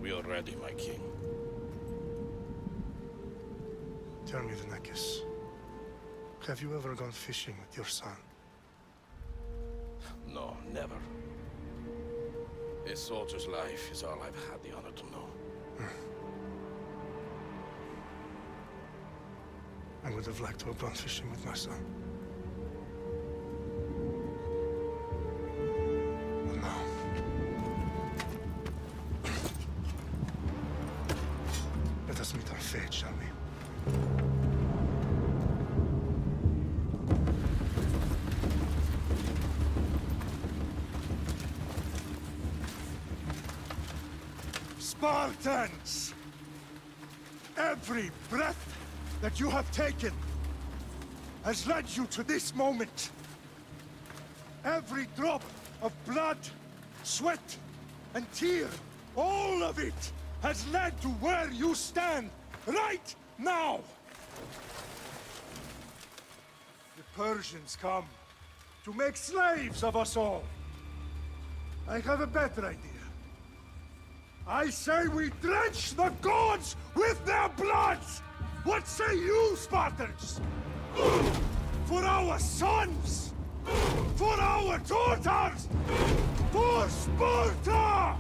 We are ready, my king. Tell me, Venekis, have you ever gone fishing with your son? No, never. A soldier's life is all I've had the honor to know. I would have liked to have gone fishing with my son. But no. Let us meet our fate, shall we? Spartans! Every breath that you have taken has led you to this moment. Every drop of blood, sweat, and tear, all of it has led to where you stand right now. The Persians come to make slaves of us all. I have a better idea. I say we drench the gods with their blood! What say you, Spartans? For our sons! For our daughters! For Sparta!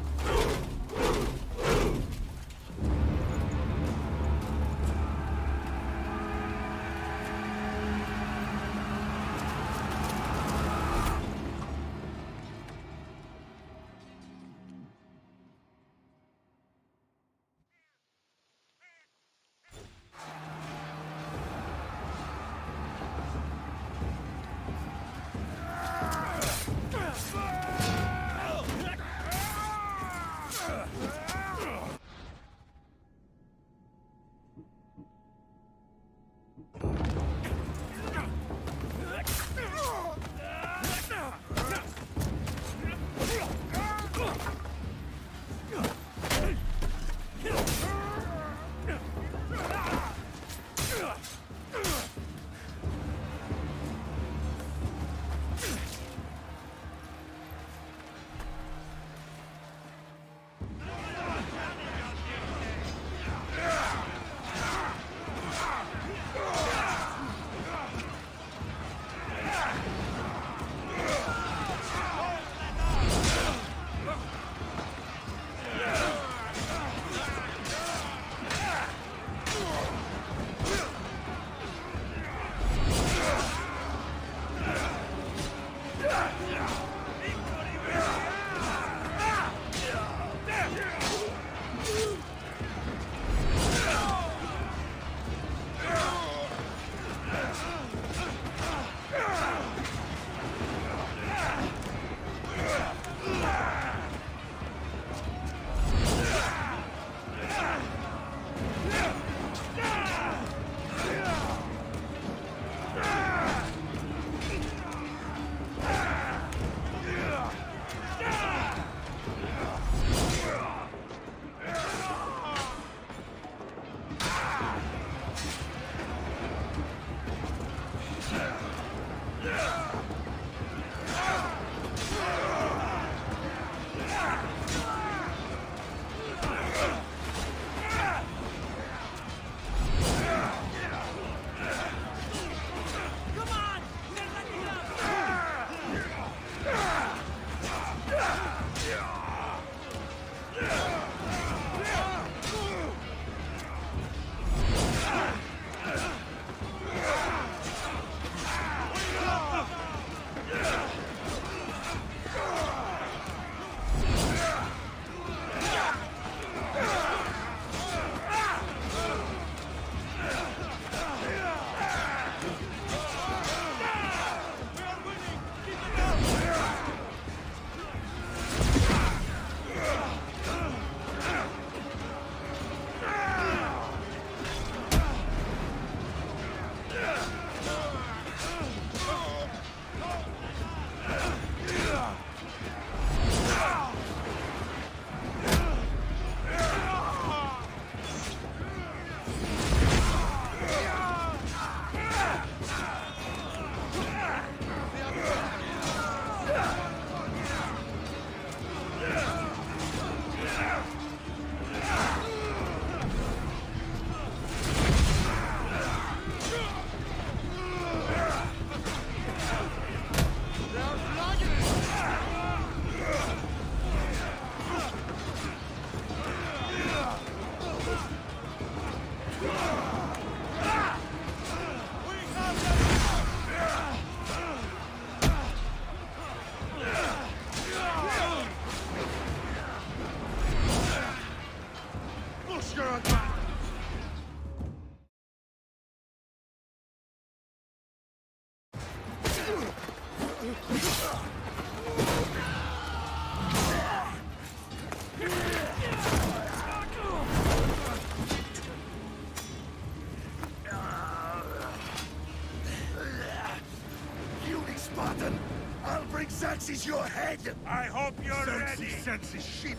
Xerxes your head! I hope you're ready! Sends his sheep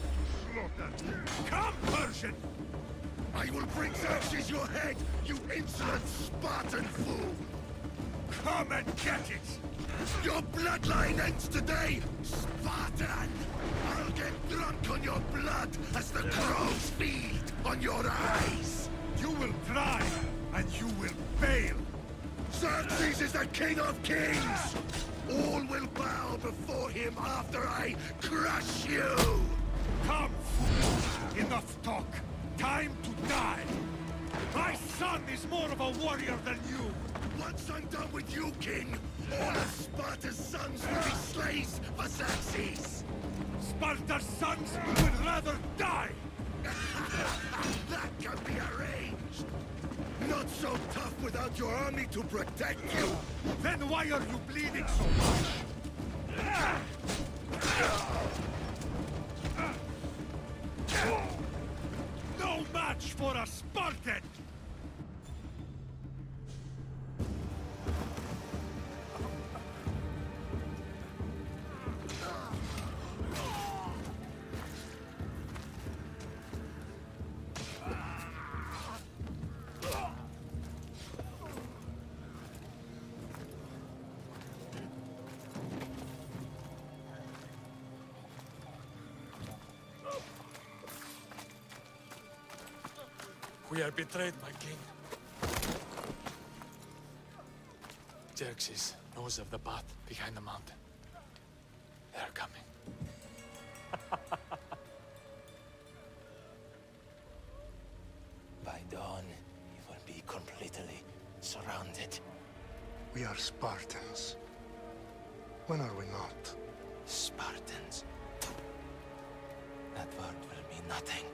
slaughtered. Come, Persian! I will bring Xerxes your head, you insolent Spartan fool! Come and get it! Your bloodline ends today, Spartan! I'll get drunk on your blood as the crows feed on your eyes! You will try, and you will fail! Xerxes is the king of kings! All will bow before him after I crush you! Come, fool! Enough talk! Time to die! My son is more of a warrior than you! Once I'm done with you, king, all of Sparta's sons will be slaves for Xerxes! Sparta's sons would rather die! That can be arranged! Not so tough without your army to protect you! Then why are you bleeding so much? No match for a Spartan! We are betrayed, my king. Xerxes knows of the path behind the mountain. They are coming. By dawn, you will be completely surrounded. We are Spartans. When are we not? Spartans. That word will mean nothing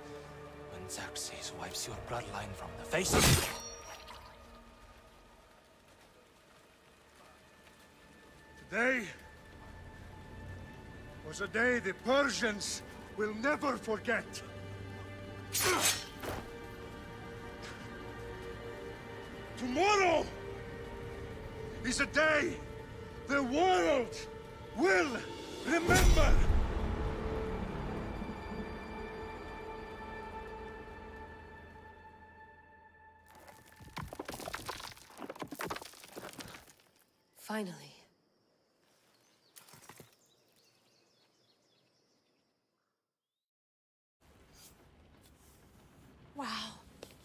when Xerxes wipes your bloodline from the face of the... Today was a day the Persians will never forget. Tomorrow is a day the world will remember. Finally. Wow,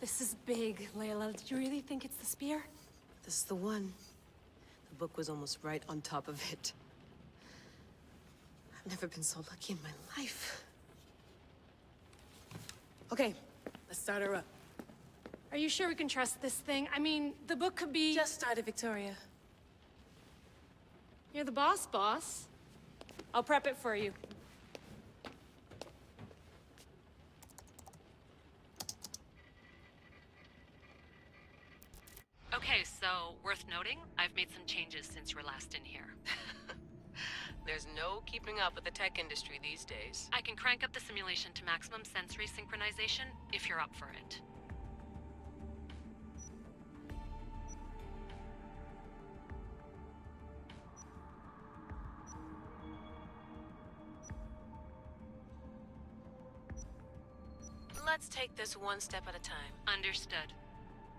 this is big, Layla. Did you really think it's the spear? This is the one. The book was almost right on top of it. I've never been so lucky in my life. Okay, let's start her up. Are you sure we can trust this thing? I mean, the book could be... Just started, Victoria. You're the boss, boss. I'll prep it for you. Okay, so worth noting, I've made some changes since you were last in here. There's no keeping up with the tech industry these days. I can crank up the simulation to maximum sensory synchronization if you're up for it. Let's take this one step at a time. Understood.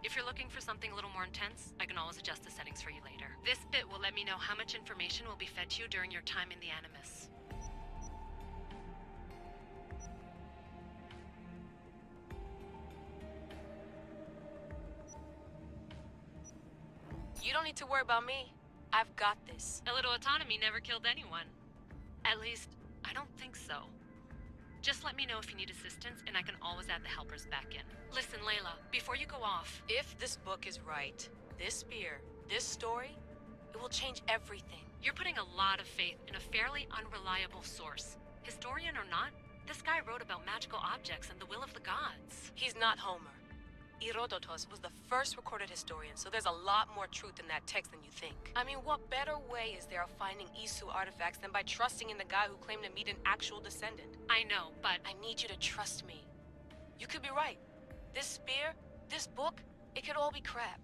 If you're looking for something a little more intense, I can always adjust the settings for you later. This bit will let me know how much information will be fed to you during your time in the Animus. You don't need to worry about me. I've got this. A little autonomy never killed anyone. At least, I don't think so. Just let me know if you need assistance, and I can always add the helpers back in. Listen, Layla, before you go off... If this book is right, this spear, this story, it will change everything. You're putting a lot of faith in a fairly unreliable source. Historian or not, this guy wrote about magical objects and the will of the gods. He's not Homer. Herodotus was the first recorded historian, so there's a lot more truth in that text than you think. I mean, what better way is there of finding Isu artifacts than by trusting in the guy who claimed to meet an actual descendant? I know, but... I need you to trust me. You could be right. This spear, this book, it could all be crap.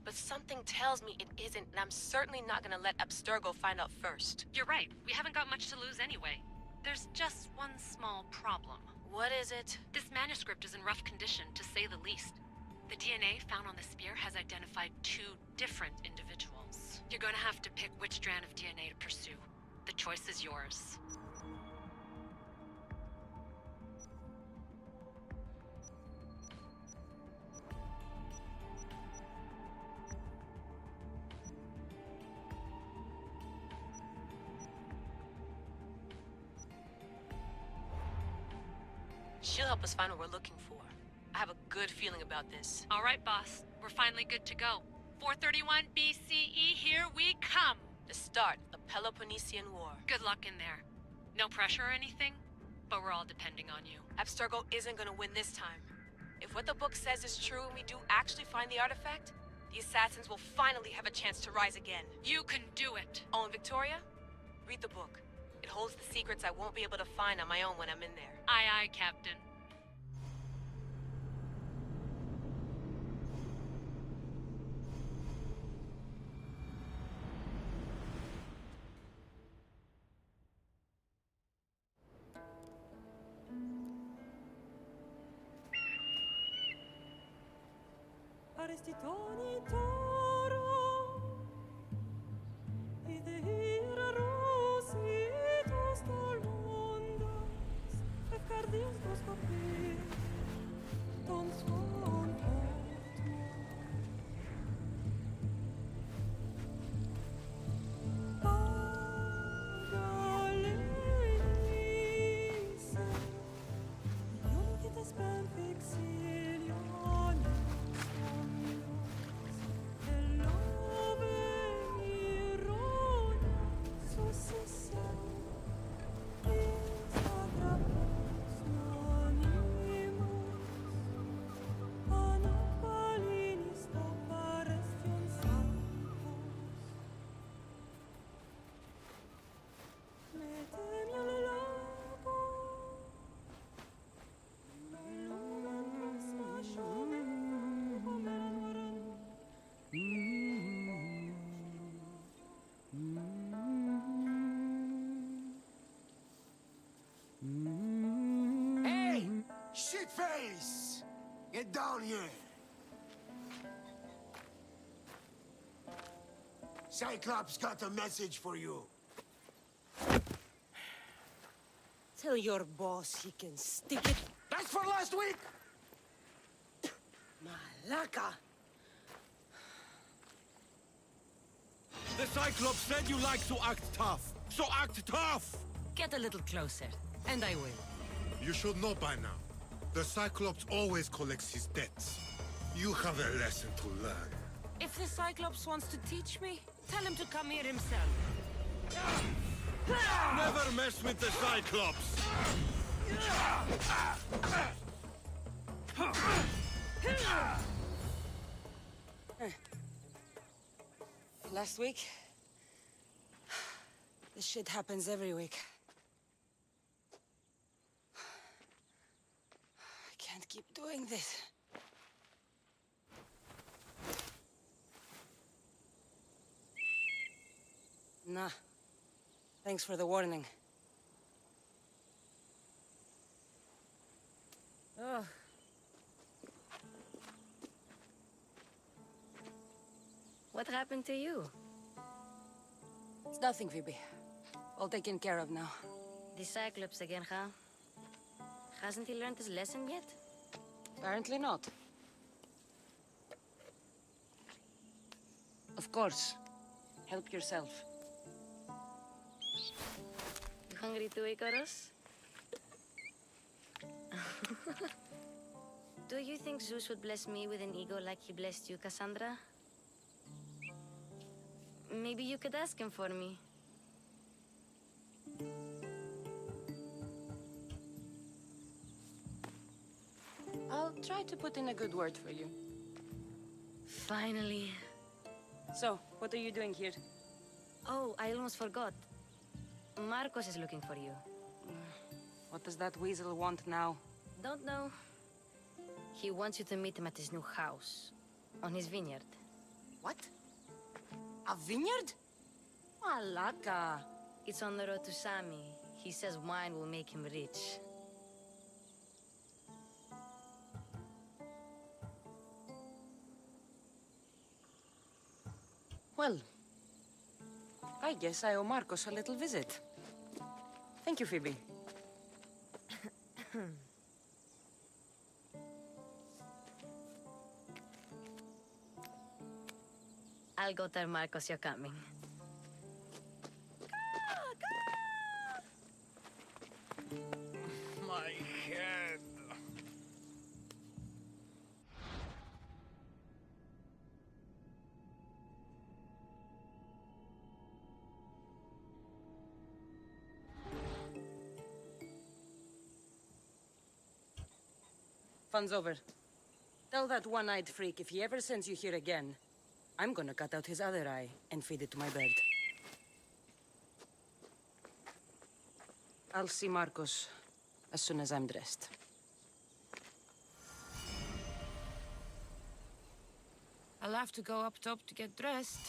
But something tells me it isn't, and I'm certainly not gonna let Abstergo find out first. You're right. We haven't got much to lose anyway. There's just one small problem. What is it? This manuscript is in rough condition, to say the least. The DNA found on the spear has identified 2 different individuals. You're gonna have to pick which strand of DNA to pursue. The choice is yours. She'll help us find what we're looking for. I have a good feeling about this. All right, boss. We're finally good to go. 431 BCE, here we come! The start of the Peloponnesian War. Good luck in there. No pressure or anything, but we're all depending on you. Abstergo isn't gonna win this time. If what the book says is true and we do actually find the artifact, the assassins will finally have a chance to rise again. You can do it! Oh, and Victoria? Read the book. It holds the secrets I won't be able to find on my own when I'm in there. Aye, aye, Captain. Arestitoni toro, ide ira rositos tolondas, efcardios dos copir, ton son Shitface! Get down here! Cyclops got a message for you. Tell your boss he can stick it. That's for last week! Malaka! The Cyclops said you like to act tough, so act tough! Get a little closer, and I will. You should know by now. The Cyclops always collects his debts. You have a lesson to learn. If the Cyclops wants to teach me, tell him to come here himself. Never mess with the Cyclops! Last week? This shit happens every week. I can't keep doing this. Nah. Thanks for the warning. Oh. What happened to you? It's nothing, Phoebe. All taken care of now. The Cyclops again, huh? Hasn't he learned his lesson yet? Apparently not. Of course. Help yourself. You hungry too, Icarus? Do you think Zeus would bless me with an ego like he blessed you, Cassandra? Maybe you could ask him for me. I'll try to put in a good word for you. Finally. So, what are you doing here? Oh, I almost forgot. Marcos is looking for you. What does that weasel want now? Don't know. He wants you to meet him at his new house. On his vineyard. What? A vineyard? Malaka. It's on the road to Sami. He says wine will make him rich. Well, I guess I owe Marcos a little visit. Thank you, Phoebe. I'll go tell Marcos you're coming. My head. Fun's over. Tell that one-eyed freak if he ever sends you here again, I'm gonna cut out his other eye and feed it to my bird. I'll see Marcos as soon as I'm dressed. I'll have to go up top to get dressed.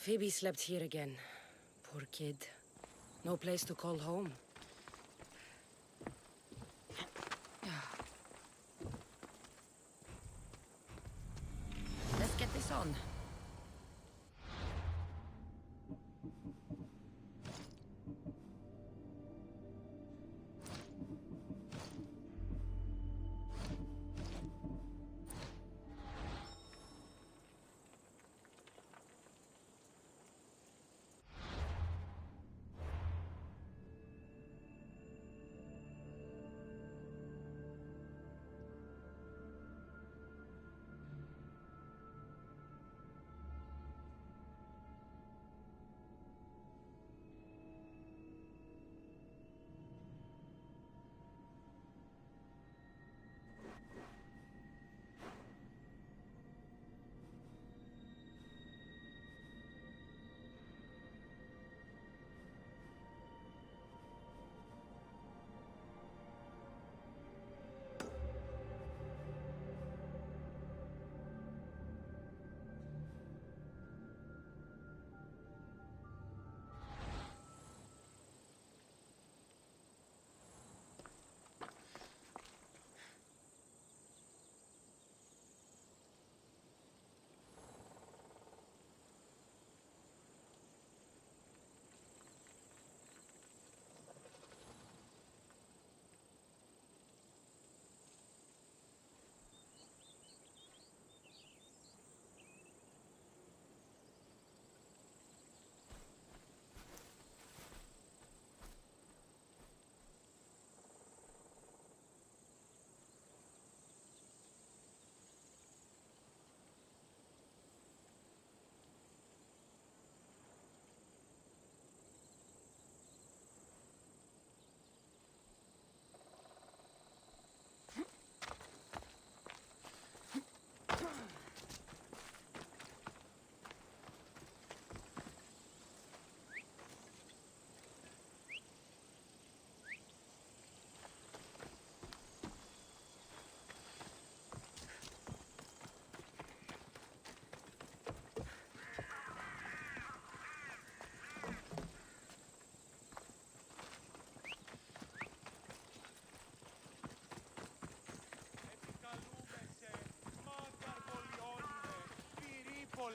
Phoebe slept here again. Poor kid. No place to call home. Let's get this on.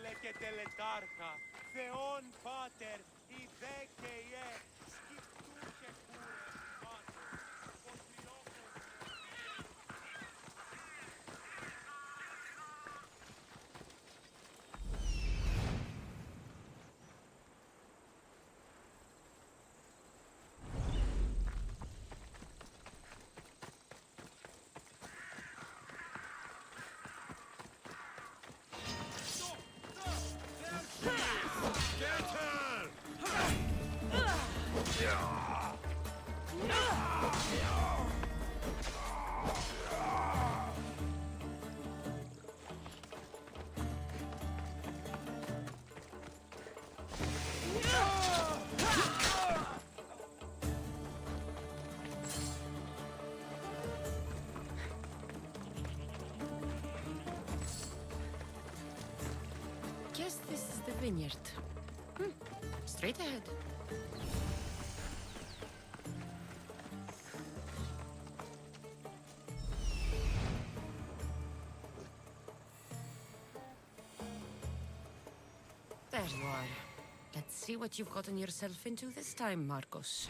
Άγγελε και τελετάρχα, Θεόν Πάτερ, η δε και η σκυπτού και κούρες μάτων, Guess this is the vineyard. Straight ahead. There you are. Let's see what you've gotten yourself into this time, Marcos.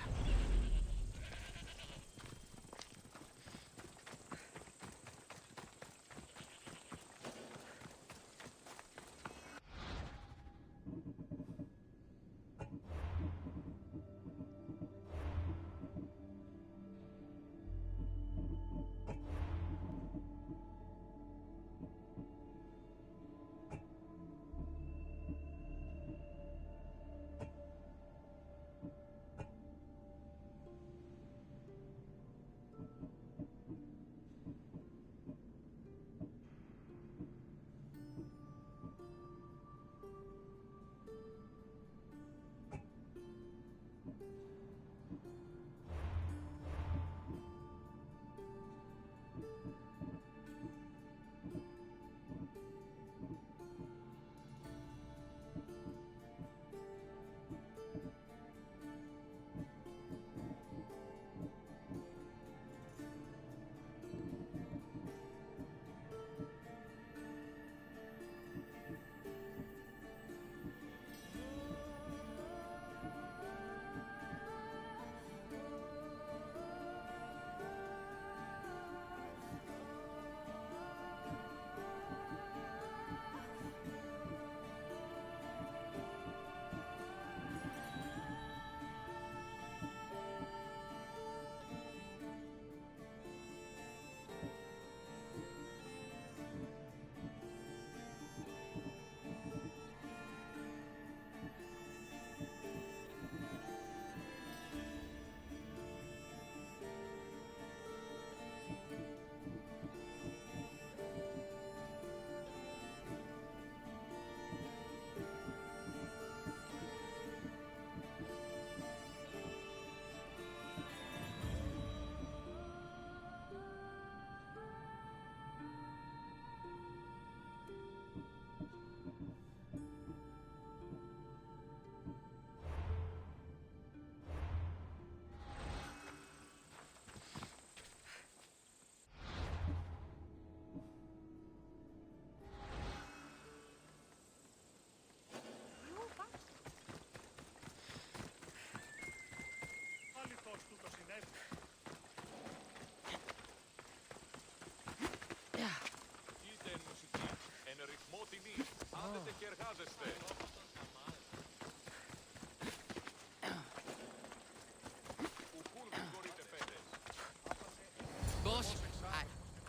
Boss,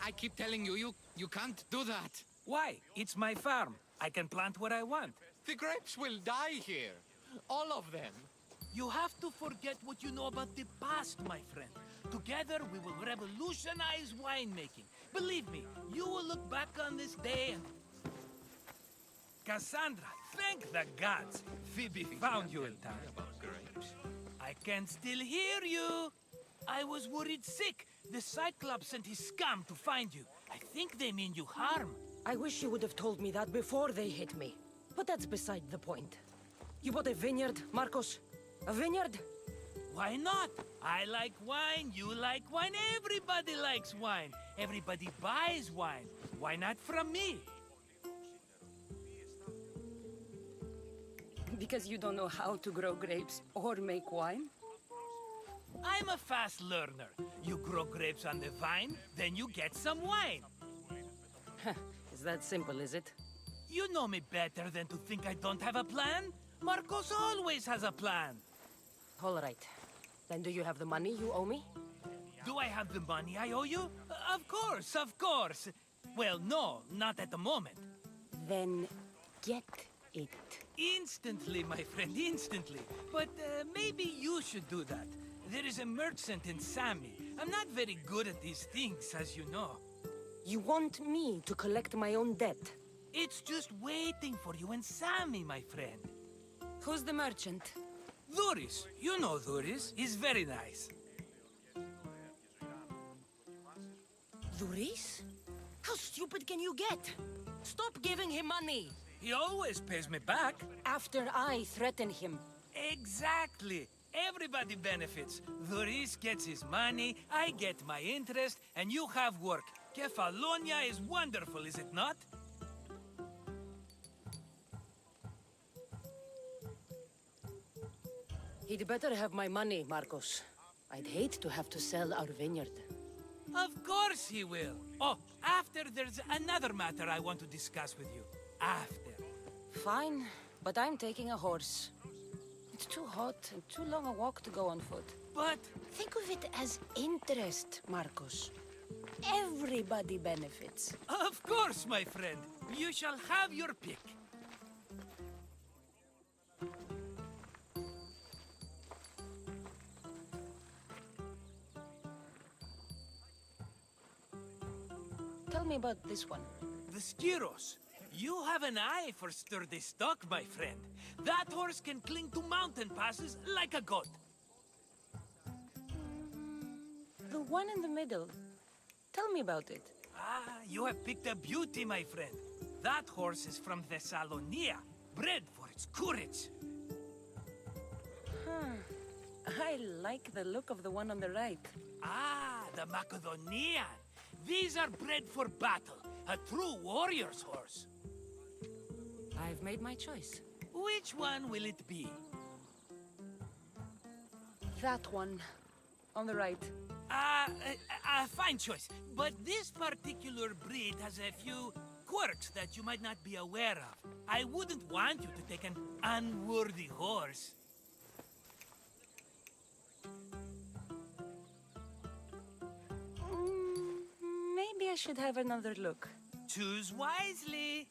I keep telling you, you can't do that. Why? It's my farm. I can plant what I want. The grapes will die here. All of them. You have to forget what you know about the past, my friend. Together, we will revolutionize winemaking. Believe me, you will look back on this day and... Cassandra, thank the gods. Phoebe found you in time. About grapes. I can still hear you. I was worried sick. The Cyclops sent his scum to find you. I think they mean you harm. I wish you would have told me that before they hit me. But that's beside the point. You bought a vineyard, Marcos? A vineyard? Why not? I like wine, you like wine, everybody likes wine. Everybody buys wine. Why not from me? Because you don't know how to grow grapes or make wine? I'm a fast learner. You grow grapes on the vine, then you get some wine. Is that simple, is it? You know me better than to think I don't have a plan. Marcos always has a plan. All right. Then do you have the money you owe me? Do I have the money I owe you? Of course, of course. Well, no, not at the moment. Then get it. Instantly, my friend, instantly. But maybe you should do that. There is a merchant in Sami. I'm not very good at these things, as you know. You want me to collect my own debt? It's just waiting for you in Sami, my friend. Who's the merchant? Duris. You know Duris. He's very nice. Duris? How stupid can you get? Stop giving him money! He always pays me back. After I threaten him. Exactly. Everybody benefits. Duris gets his money, I get my interest, and you have work. Kefalonia is wonderful, is it not? He'd better have my money, Marcos. I'd hate to have to sell our vineyard. Of course he will. Oh, after there's another matter I want to discuss with you. After. Fine, but I'm taking a horse. It's too hot and too long a walk to go on foot. But... Think of it as interest, Marcos. Everybody benefits. Of course, my friend. You shall have your pick. Tell me about this one. The Skiros. You have an eye for sturdy stock, my friend. That horse can cling to mountain passes like a goat. The one in the middle. Tell me about it. Ah, you have picked a beauty, my friend. That horse is from Thessalonia, bred for its courage. I like the look of the one on the right. Ah, the Macedonian. These are bred for battle, a true warrior's horse. I've made my choice. Which one will it be? That one. On the right. Fine choice. But this particular breed has a few quirks that you might not be aware of. I wouldn't want you to take an unworthy horse. Maybe I should have another look. Choose wisely.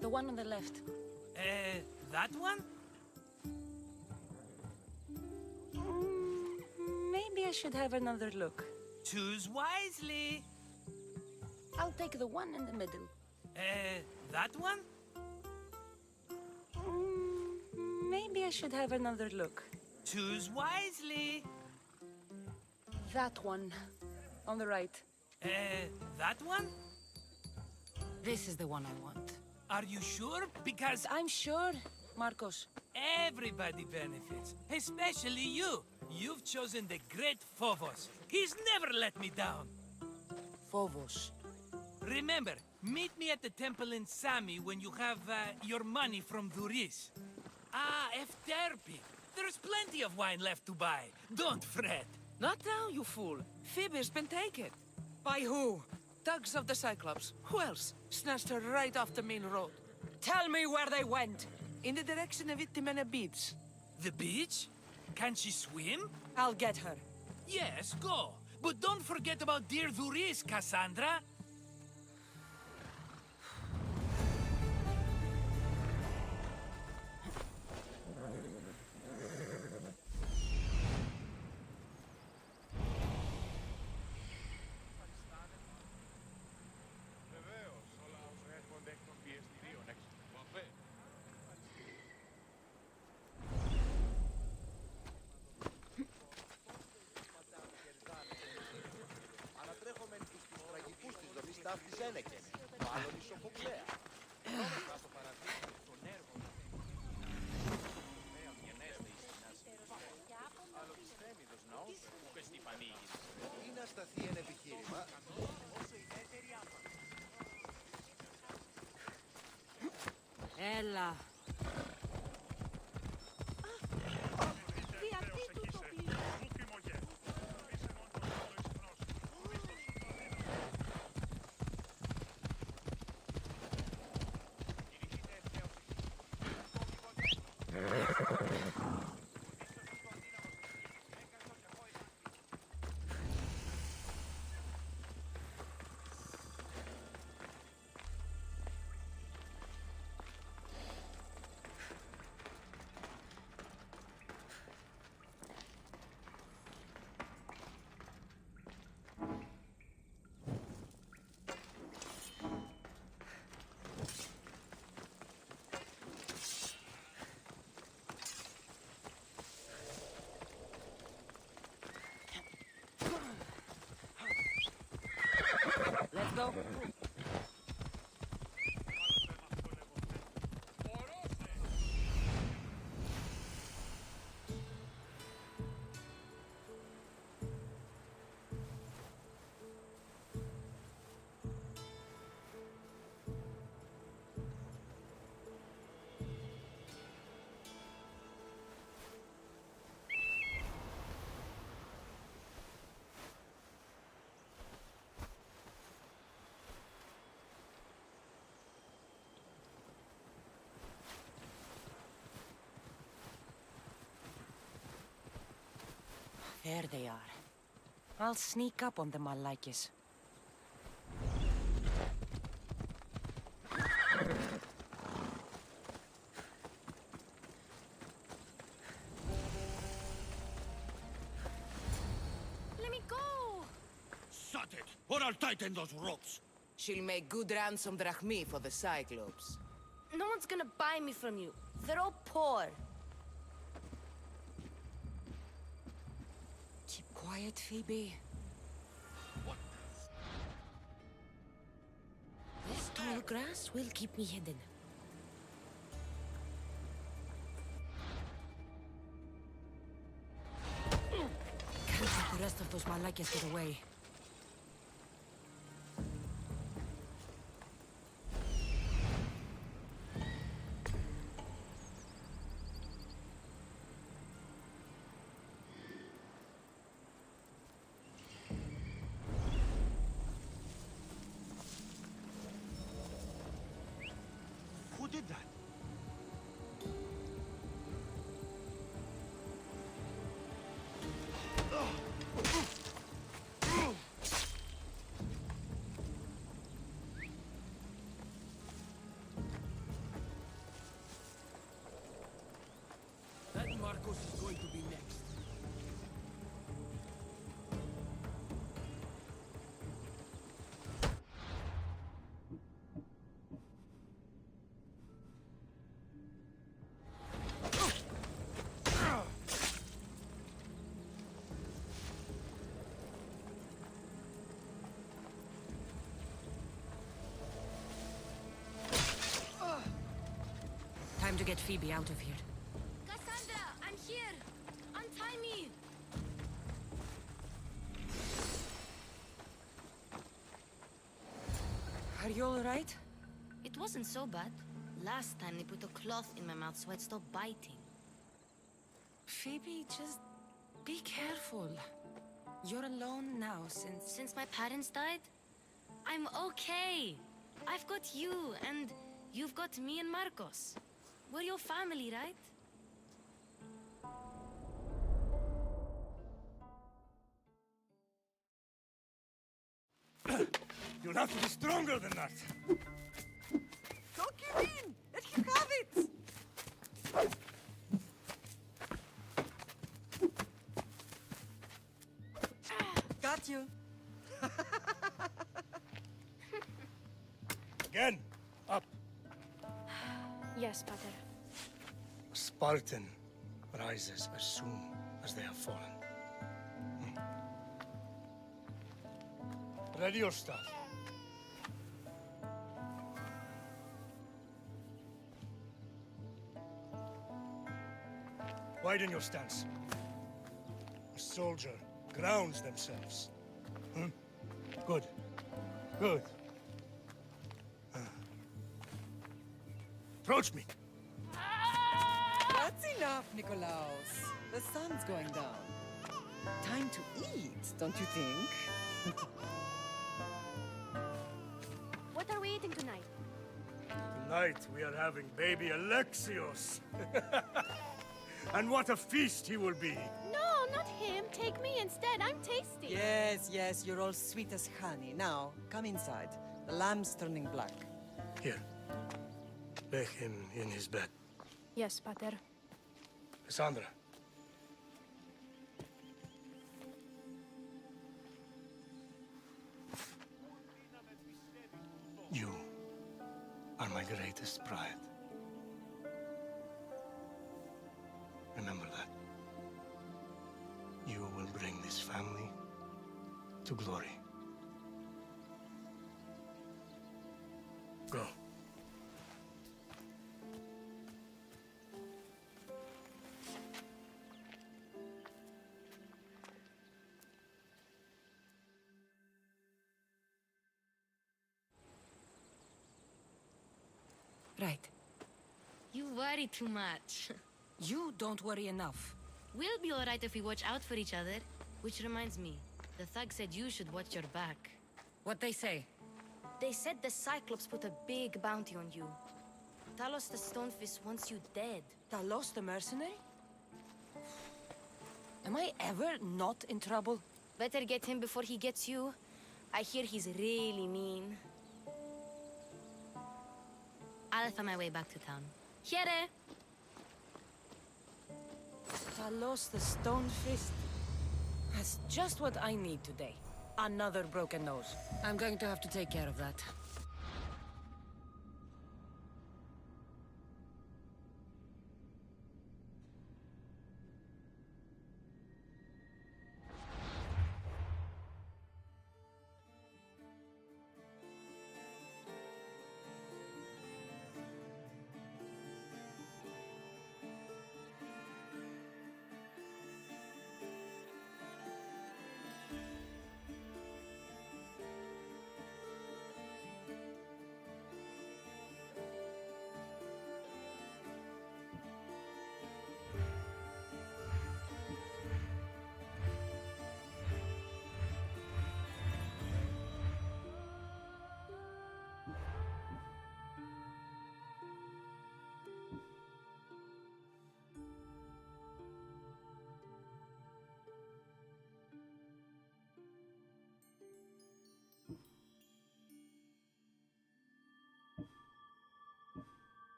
The one on the left. That one? Maybe I should have another look. Choose wisely. I'll take the one in the middle. That one? Maybe I should have another look. Choose wisely. That one. On the right. That one? This is the one I want. Are you sure? Because I'm sure, Marcos. everybody benefits, especially you. You've chosen the great Phobos. He's never let me down. Phobos. Remember, meet me at the temple in Sami when you have your money from Duris. Ah, Efterpi. There's plenty of wine left to buy. Don't fret. Not now, you fool. Phoebe's been taken. By who? Thugs of the Cyclops. Who else? Snatched her right off the main road. Tell me where they went. In the direction of Itimena Beach. The beach? Can she swim? I'll get her. Yes, go. But don't forget about dear Duris, Cassandra. bella. Let's go. There they are. I'll sneak up on them, Malakis. Let me go! Shut it, or I'll tighten those ropes. She'll make good ransom drachmi for the Cyclops. No one's gonna buy me from you. They're all poor. Keep quiet, Phoebe. This tall grass will keep me hidden. Can't let the rest of those Malakis get away. Who did that? That Marcos is going to be next. Time to get Phoebe out of here. Cassandra, I'm here! Untie me! Are you all right? It wasn't so bad. Last time they put a cloth in my mouth so I'd stop biting. Phoebe, just be careful. You're alone now Since my parents died? I'm okay. I've got you, and you've got me and Marcos. We're your family, right? You'll have to be stronger than that. Don't give in! Let him have it! Got you. Again, up. Yes, Pater. A Spartan rises as soon as they have fallen. Ready your staff. Widen your stance. A soldier grounds themselves. Good. Good. Approach me. Enough, Nikolaus. The sun's going down. Time to eat, don't you think? What are we eating tonight? Tonight we are having baby Alexios. And what a feast he will be. No, not him. Take me instead. I'm tasty. Yes, yes, you're all sweet as honey. Now, come inside. The lamb's turning black. Here. Lay him in his bed. Yes, Pater. Cassandra. You are my greatest pride. Remember that. You will bring this family to glory. Go. Right. You worry too much. You don't worry enough. We'll be alright if we watch out for each other. Which reminds me, the thug said you should watch your back. What they say? They said the Cyclops put a big bounty on you. Talos the Stonefist wants you dead. Talos the mercenary? Am I ever not in trouble? Better get him before he gets you. I hear he's really mean. I'll find my way back to town. Here! Talos the Stonefist. That's just what I need today. Another broken nose. I'm going to have to take care of that.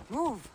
Move!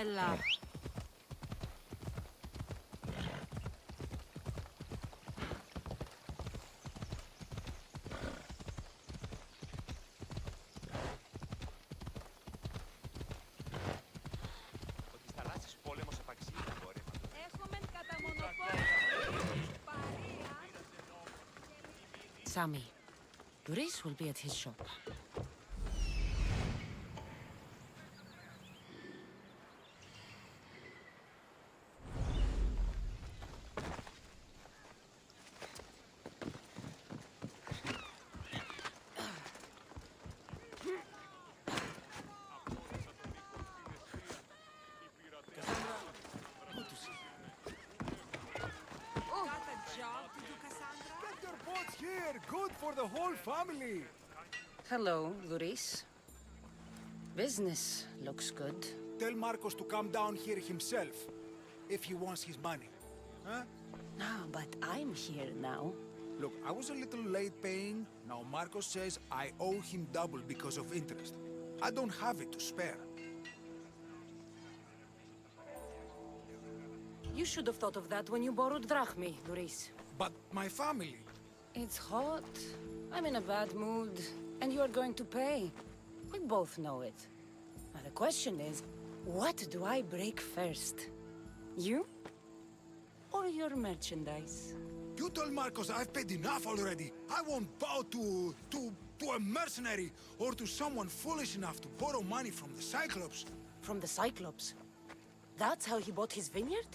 Ella. Sammy. Doris will be at his shop. Good for the whole family. Hello, Doris. Business looks good. Tell Marcos to come down here himself, if he wants his money. Huh? No, but I'm here now. Look, I was a little late paying. Now Marcos says I owe him double because of interest. I don't have it to spare. You should have thought of that when you borrowed drachmi, Doris. But my family... It's hot. I'm in a bad mood. And you are going to pay. We both know it. Now the question is, what do I break first? You? Or your merchandise? You told Marcos I've paid enough already. I won't bow to a mercenary or to someone foolish enough to borrow money from the Cyclops. From the Cyclops? That's how he bought his vineyard?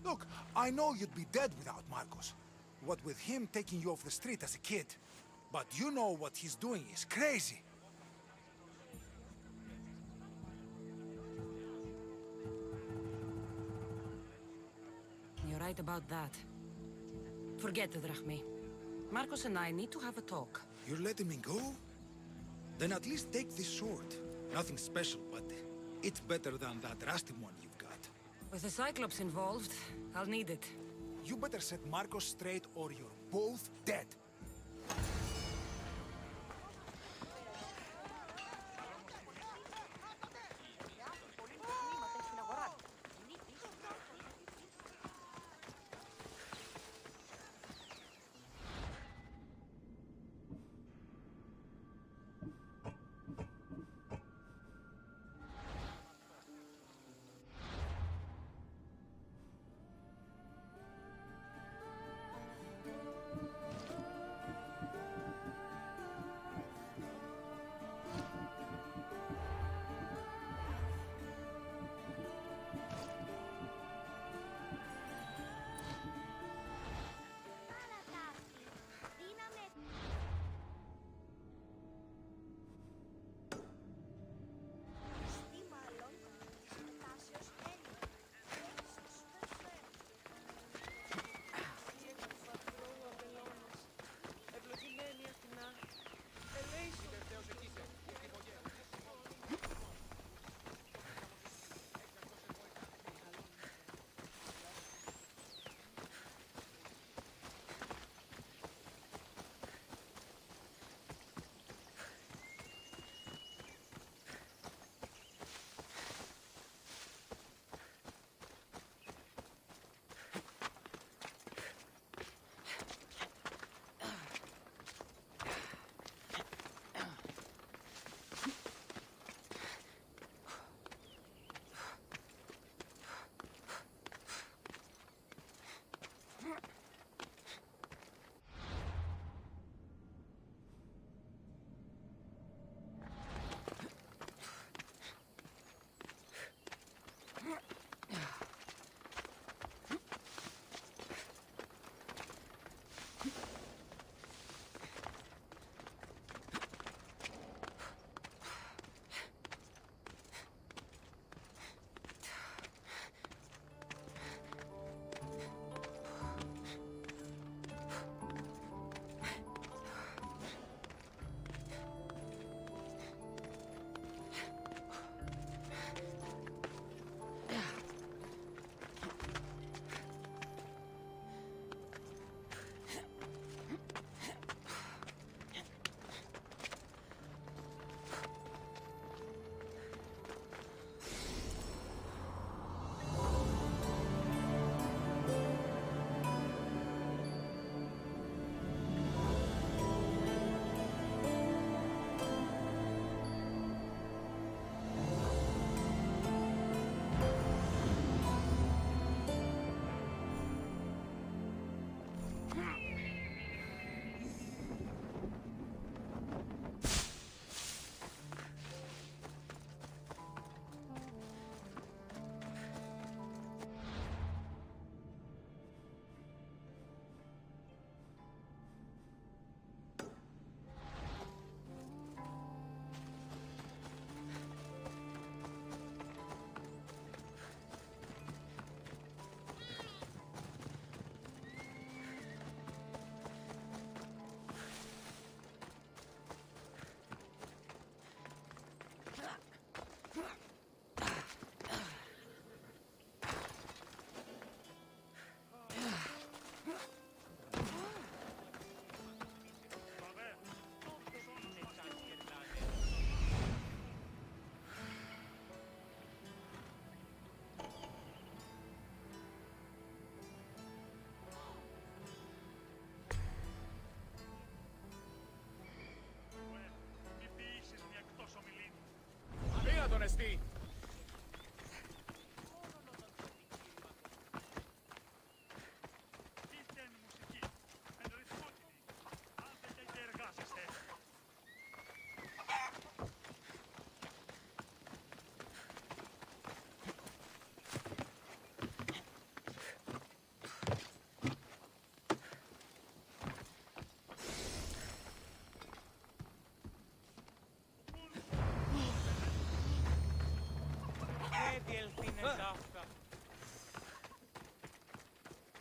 Look, I know you'd be dead without Marcos. What with him taking you off the street as a kid. But you know what he's doing is crazy. You're right about that. Forget the drachmi. Marcos and I need to have a talk. You're letting me go? Then at least take this sword. Nothing special, but it's better than that rusty one you've got. With the Cyclops involved, I'll need it. You better set Marcos straight or you're both dead.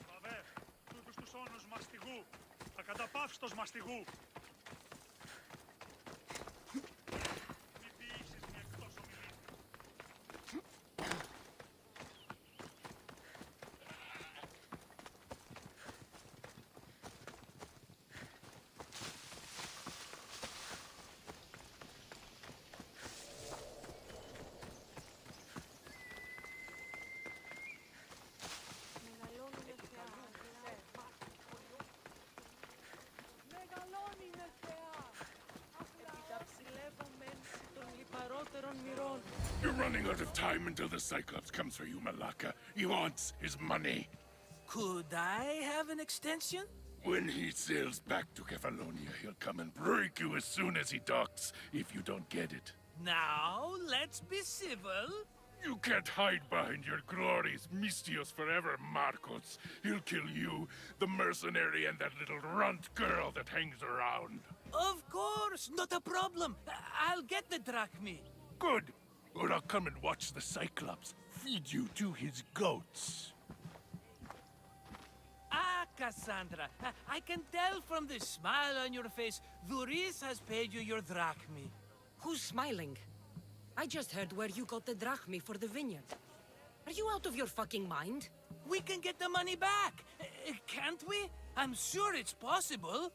Βαβέ, τούτους τους όνους μαστιγού. Ακαταπαύστος μαστιγού. Μη ποιήσεις μια εκτός ομιλή. You're running out of time until the Cyclops comes for you, Malaka. He wants his money. Could I have an extension? When he sails back to Kefalonia, he'll come and break you as soon as he docks, if you don't get it. Now, let's be civil. You can't hide behind your glories, Mistios forever, Marcos. He'll kill you, the mercenary, and that little runt girl that hangs around. Of course, not a problem. I'll get the drachmi. Good. Or I'll come and watch the Cyclops feed you to his goats. Ah, Cassandra, I can tell from the smile on your face, Duris has paid you your drachmi. Who's smiling? I just heard where you got the drachmi for the vineyard. Are you out of your fucking mind? We can get the money back, can't we? I'm sure it's possible.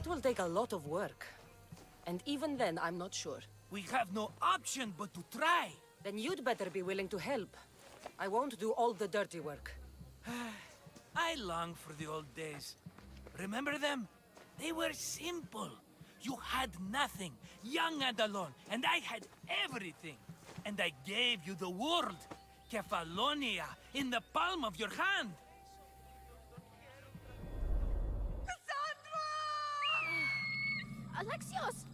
It will take a lot of work. And even then, I'm not sure. We have no option but to try. Then you'd better be willing to help. I won't do all the dirty work. I long for the old days. Remember them? They were simple. You had nothing, young and alone, and I had everything. And I gave you the world, Kefalonia, in the palm of your hand. Alexios!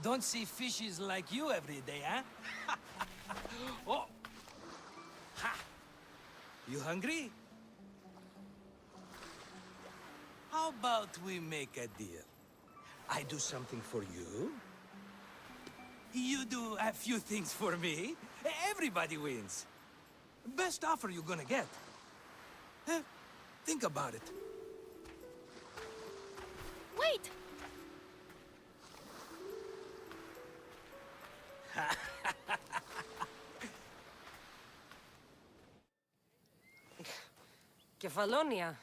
Don't see fishes like you every day, huh? Oh! Ha! You hungry? How about we make a deal? I do something for you. You do a few things for me. Everybody wins. Best offer you're gonna get. Think about it. Wait! Kefalonia.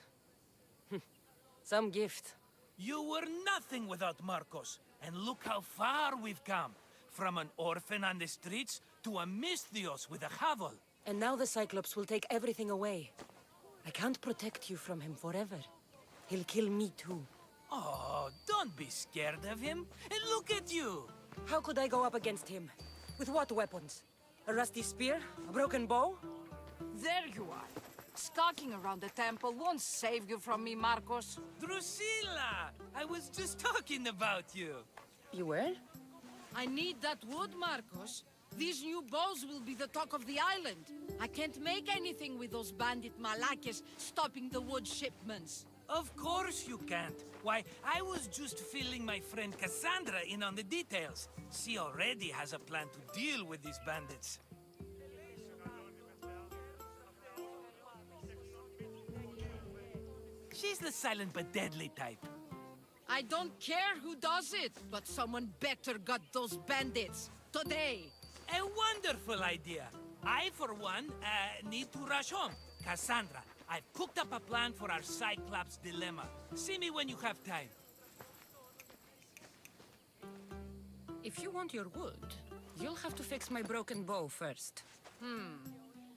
Some gift. You were nothing without Marcos. And look how far we've come. From an orphan on the streets to a Mistios with a hovel. And now the Cyclops will take everything away. I can't protect you from him forever. He'll kill me too. Oh, don't be scared of him. And look at you. How could I go up against him? With what weapons? A rusty spear? A broken bow? There you are. Skulking around the temple won't save you from me, Marcos. Drusilla! I was just talking about you. You were? I need that wood, Marcos. These new bows will be the talk of the island. I can't make anything with those bandit malakes stopping the wood shipments. Of course you can't. Why, I was just filling my friend Cassandra in on the details. She already has a plan to deal with these bandits. She's the silent but deadly type. I don't care who does it, but someone better got those bandits. Today. A wonderful idea. I, for one, need to rush home. Cassandra, I've cooked up a plan for our Cyclops dilemma. See me when you have time. If you want your wood, you'll have to fix my broken bow first.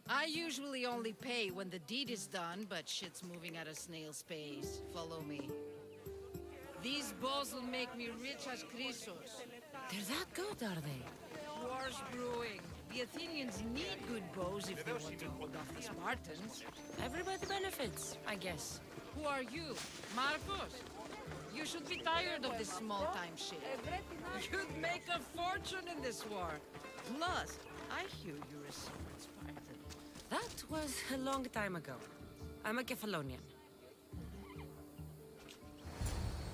I usually only pay when the deed is done, but shit's moving at a snail's pace. Follow me. These bows will make me rich as Chrysos. They're that good, are they? War's brewing. The Athenians need good bows if they want to hold off the Spartans. Everybody benefits, I guess. Who are you? Marcos? You should be tired of this small-time shit. You'd make a fortune in this war. Plus, I hear you're a secret Spartan. That was a long time ago. I'm a Kephalonian.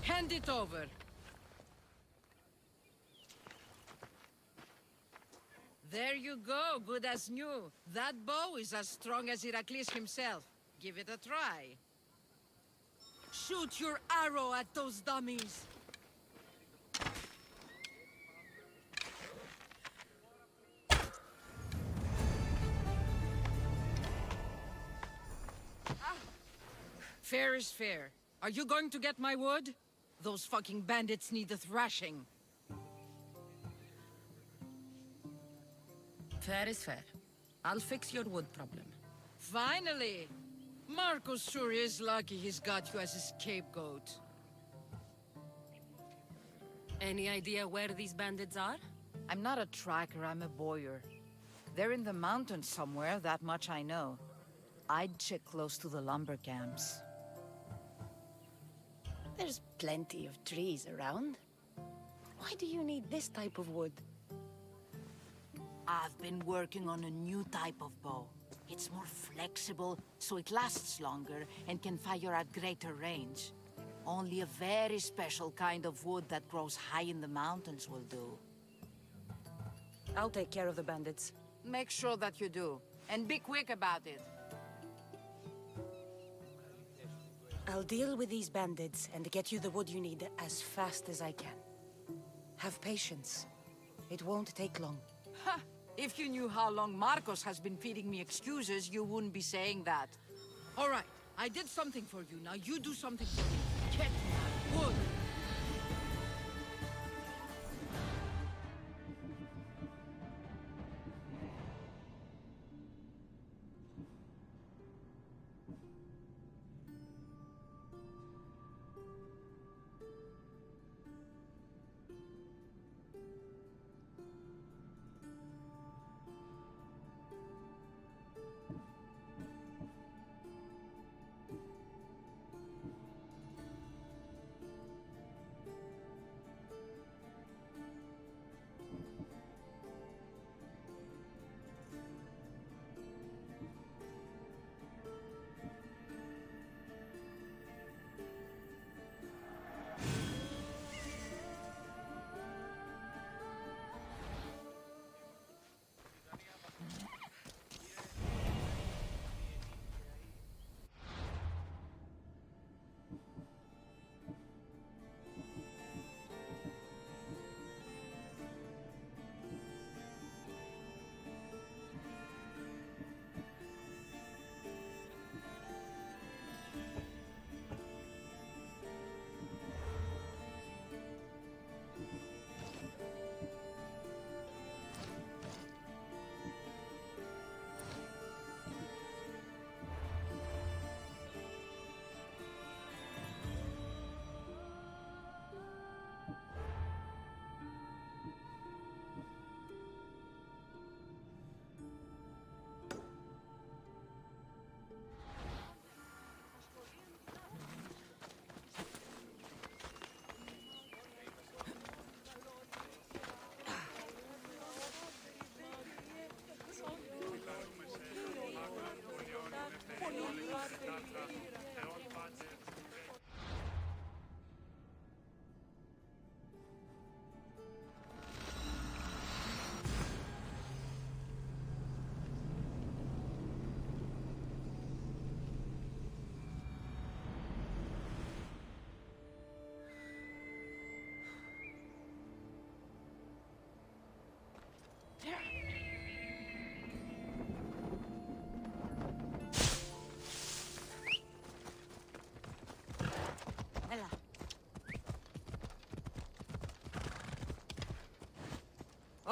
Hand it over. There you go, good as new. That bow is as strong as Heracles himself. Give it a try. Shoot your arrow at those dummies. Fair is fair. Are you going to get my wood? Those fucking bandits need a thrashing. Fair is fair. I'll fix your wood problem. Finally! Marcos sure is lucky he's got you as his scapegoat. Any idea where these bandits are? I'm not a tracker, I'm a boyer. They're in the mountains somewhere, that much I know. I'd check close to the lumber camps. There's plenty of trees around. Why do you need this type of wood? I've been working on a new type of bow. It's more flexible, so it lasts longer and can fire at greater range. Only a very special kind of wood that grows high in the mountains will do. I'll take care of the bandits. Make sure that you do. And be quick about it. I'll deal with these bandits and get you the wood you need as fast as I can. Have patience. It won't take long. Ha! If you knew how long Marcos has been feeding me excuses, you wouldn't be saying that. All right, I did something for you. Now you do something for me. Get my wood!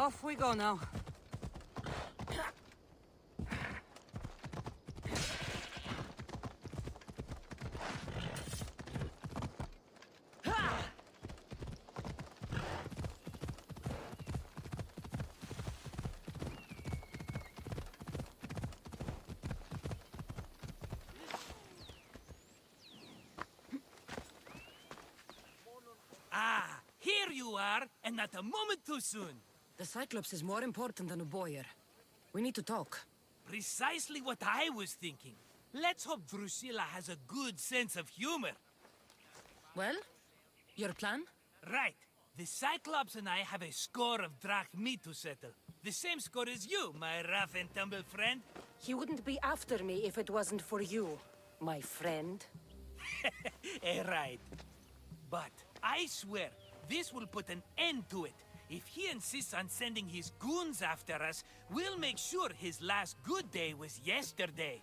Off we go now. Ah, here you are, and not a moment too soon. The Cyclops is more important than a boyar. We need to talk. Precisely what I was thinking. Let's hope Drusilla has a good sense of humor. Well, your plan? Right. The Cyclops and I have a score of drachmi to settle. The same score as you, my rough and tumble friend. He wouldn't be after me if it wasn't for you, my friend. Right. But I swear, this will put an end to it. If he insists on sending his goons after us, we'll make sure his last good day was yesterday.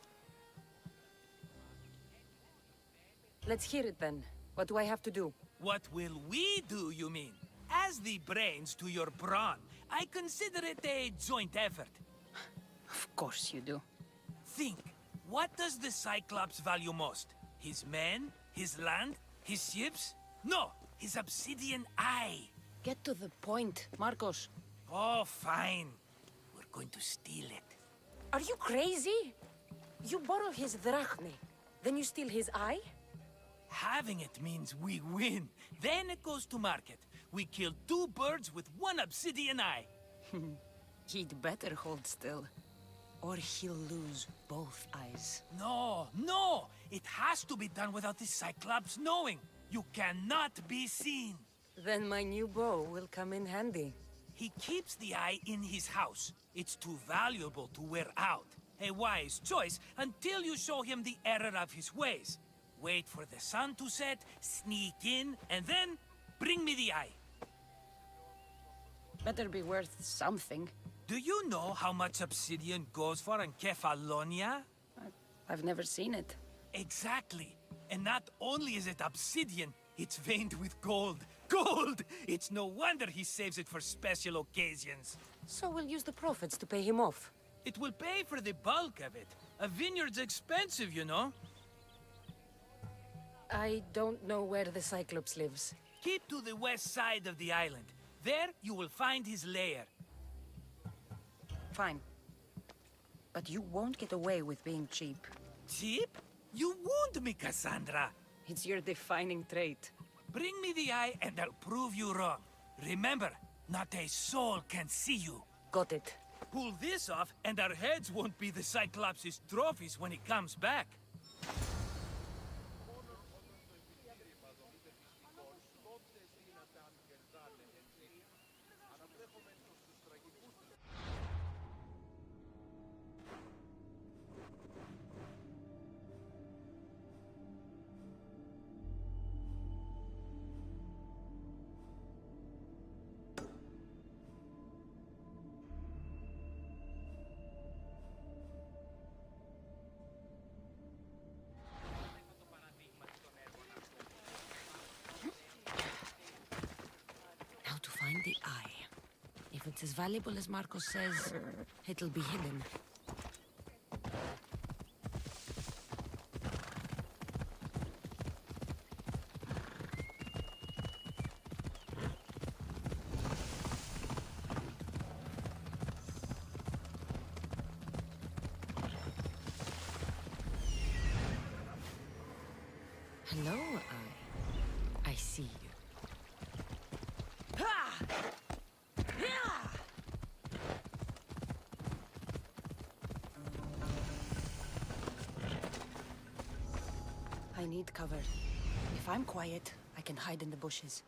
Let's hear it then. What do I have to do? What will we do, you mean? As the brains to your brawn, I consider it a joint effort. Of course you do. Think, what does the Cyclops value most? His men? His land? His ships? No, his obsidian eye. Get to the point, Marcos. Oh, fine. We're going to steal it. Are you crazy? You borrow his drachmi, then you steal his eye? Having it means we win. Then it goes to market. We kill 2 birds with 1 obsidian eye. He'd better hold still, or he'll lose both eyes. No! It has to be done without the Cyclops knowing. You cannot be seen. Then my new bow will come in handy. He keeps the eye in his house. It's too valuable to wear out. A wise choice until you show him the error of his ways. Wait for the sun to set, sneak in, and then bring me the eye. Better be worth something. Do you know how much obsidian goes for in Kefalonia? I've never seen it. Exactly. And not only is it obsidian, it's veined with gold. Gold! It's no wonder he saves it for special occasions. So we'll use the profits to pay him off. It will pay for the bulk of it. A vineyard's expensive, you know. I don't know where the Cyclops lives. Keep to the west side of the island. There, you will find his lair. Fine. But you won't get away with being cheap. Cheap? You wound me, Cassandra. It's your defining trait. Bring me the eye and I'll prove you wrong. Remember, not a soul can see you. Got it. Pull this off and our heads won't be the Cyclops' trophies when he comes back. Now to find the eye. If it's as valuable as Marcos says, it'll be hidden. Hello, eye. I see you. I need cover. If I'm quiet, I can hide in the bushes.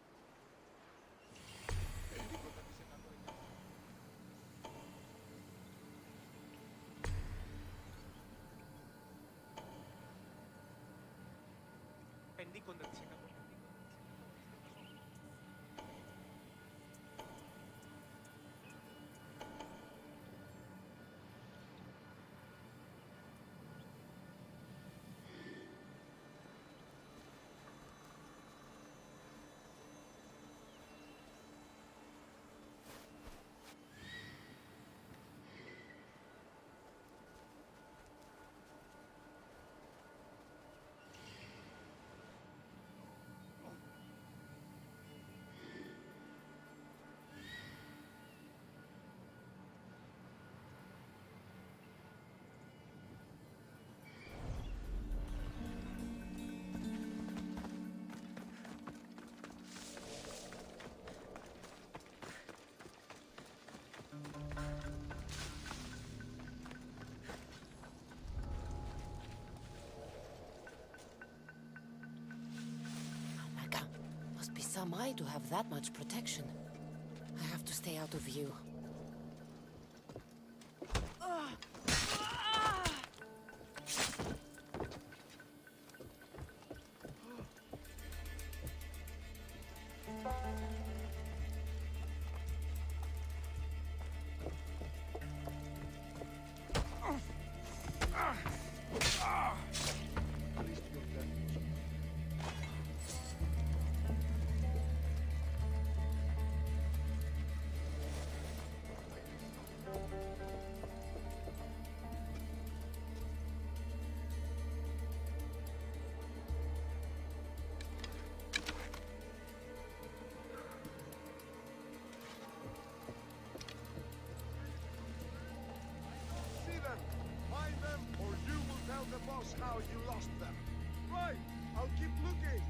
some eye to have that much protection. I have to stay out of view. See them! Find them, or you will tell the boss how you lost them. Right! I'll keep looking!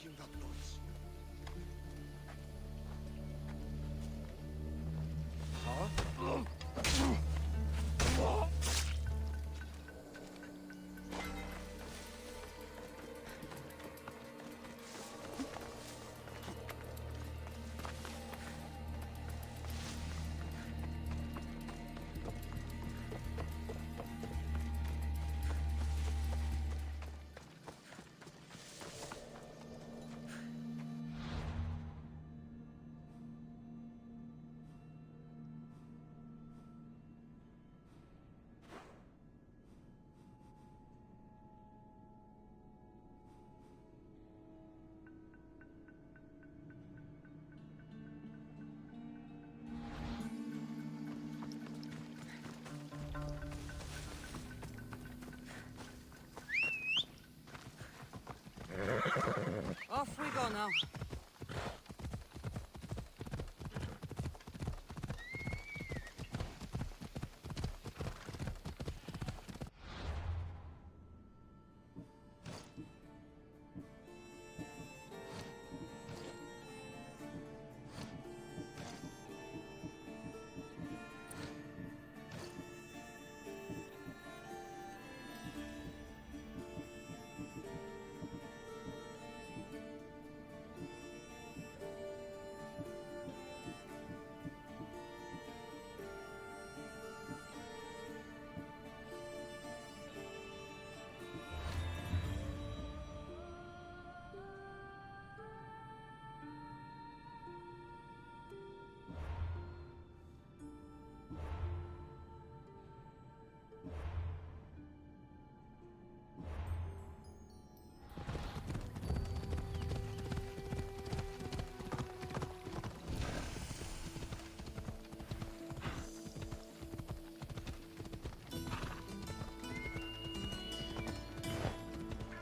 making that noise? Huh? Off we go now.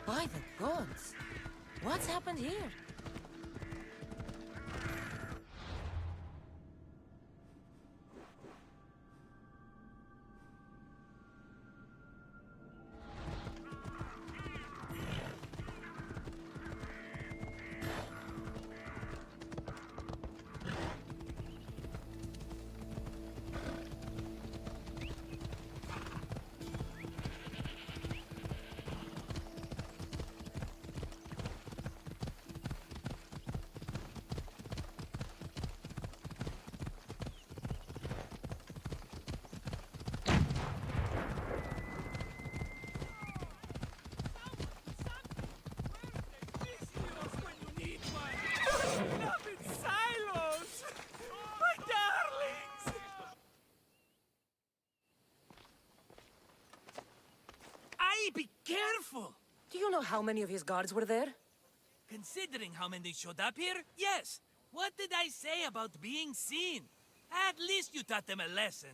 By the gods! What's happened here? Silos! My darlings! Aye, be careful! Do you know how many of his guards were there? Considering how many showed up here, yes. What did I say about being seen? At least you taught them a lesson.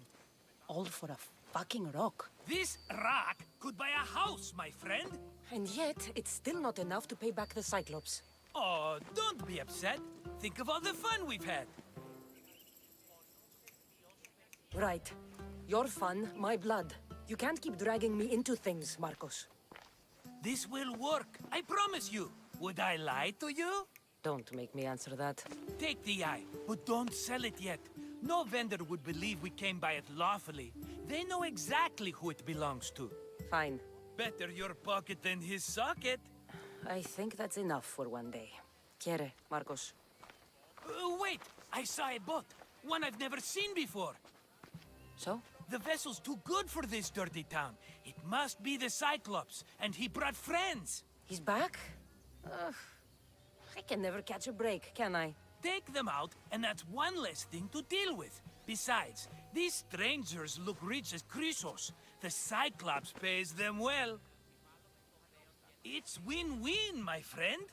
All for a fucking rock. This rock could buy a house, my friend. And yet, it's still not enough to pay back the Cyclops. Oh, don't be upset. Think of all the fun we've had. Right. Your fun, my blood. You can't keep dragging me into things, Marcos. This will work, I promise you. Would I lie to you? Don't make me answer that. Take the eye, but don't sell it yet. No vendor would believe we came by it lawfully. They know exactly who it belongs to. Fine. Better your pocket than his socket. I think that's enough for one day. Quiere, Marcos. Wait! I saw a boat. One I've never seen before. So? The vessel's too good for this dirty town. It must be the Cyclops, and he brought friends. He's back? I can never catch a break, can I? Take them out, and that's one less thing to deal with. Besides, these strangers look rich as Chrysos. The Cyclops pays them well. It's win-win, my friend.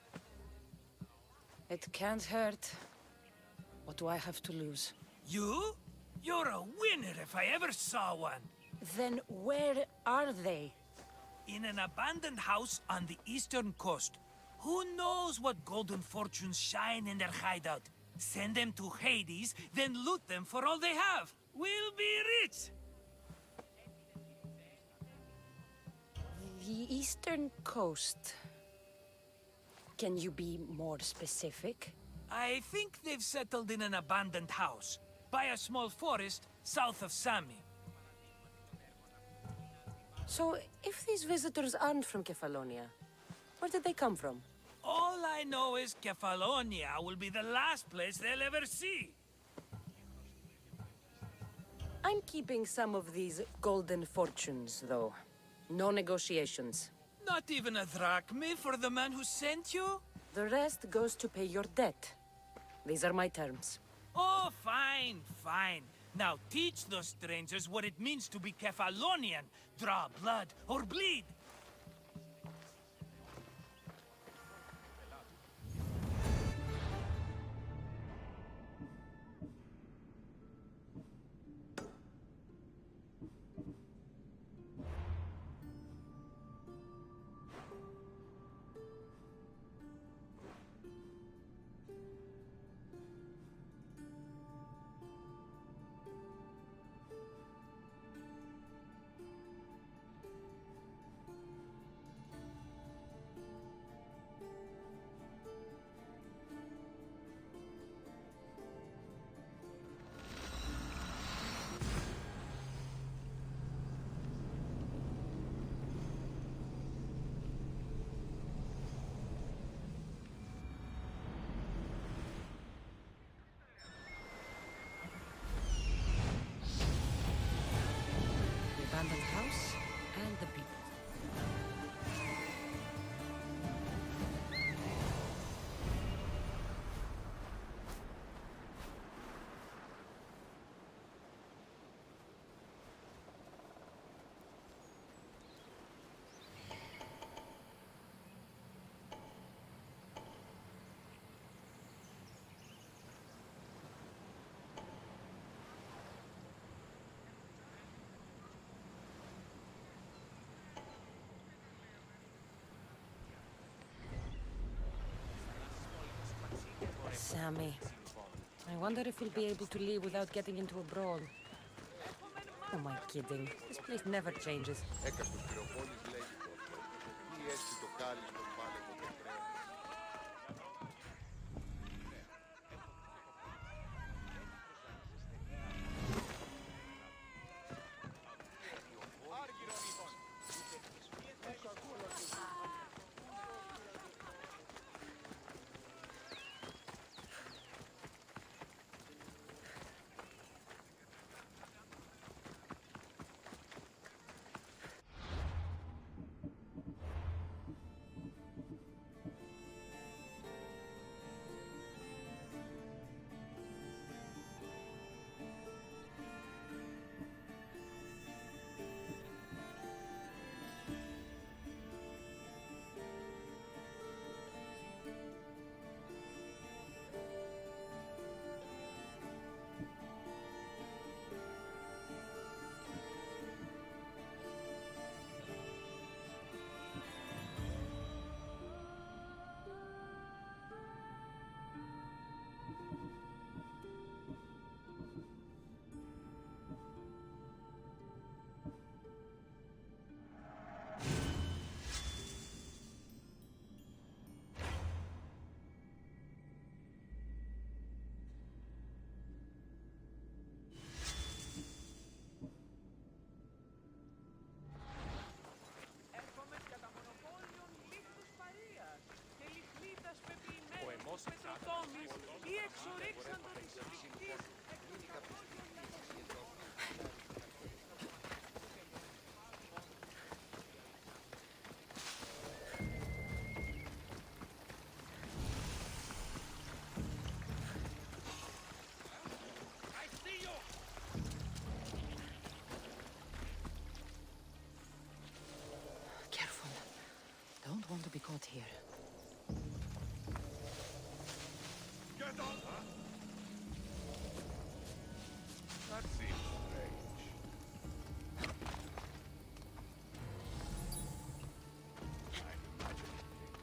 It can't hurt. What do I have to lose? You? You're a winner if I ever saw one. Then where are they? In an abandoned house on the eastern coast. Who knows what golden fortunes shine in their hideout? Send them to Hades, then loot them for all they have. We'll be rich! The eastern coast. Can you be more specific? I think they've settled in an abandoned house, by a small forest south of Sami. So, if these visitors aren't from Kefalonia, where did they come from? All I know is Kefalonia will be the last place they'll ever see. I'm keeping some of these golden fortunes, though. No negotiations. Not even a drachme for the man who sent you? The rest goes to pay your debt. These are my terms. Oh, fine, fine. Now teach those strangers what it means to be Kefalonian. Draw blood or bleed. The abandoned house and the people. Sammy. I wonder if he'll be able to leave without getting into a brawl. Who am I kidding? This place never changes. ή εξορίξαντο της οδηγητής Careful. Don't want to be caught here. Get on, huh? That seems strange. I'm imagining things.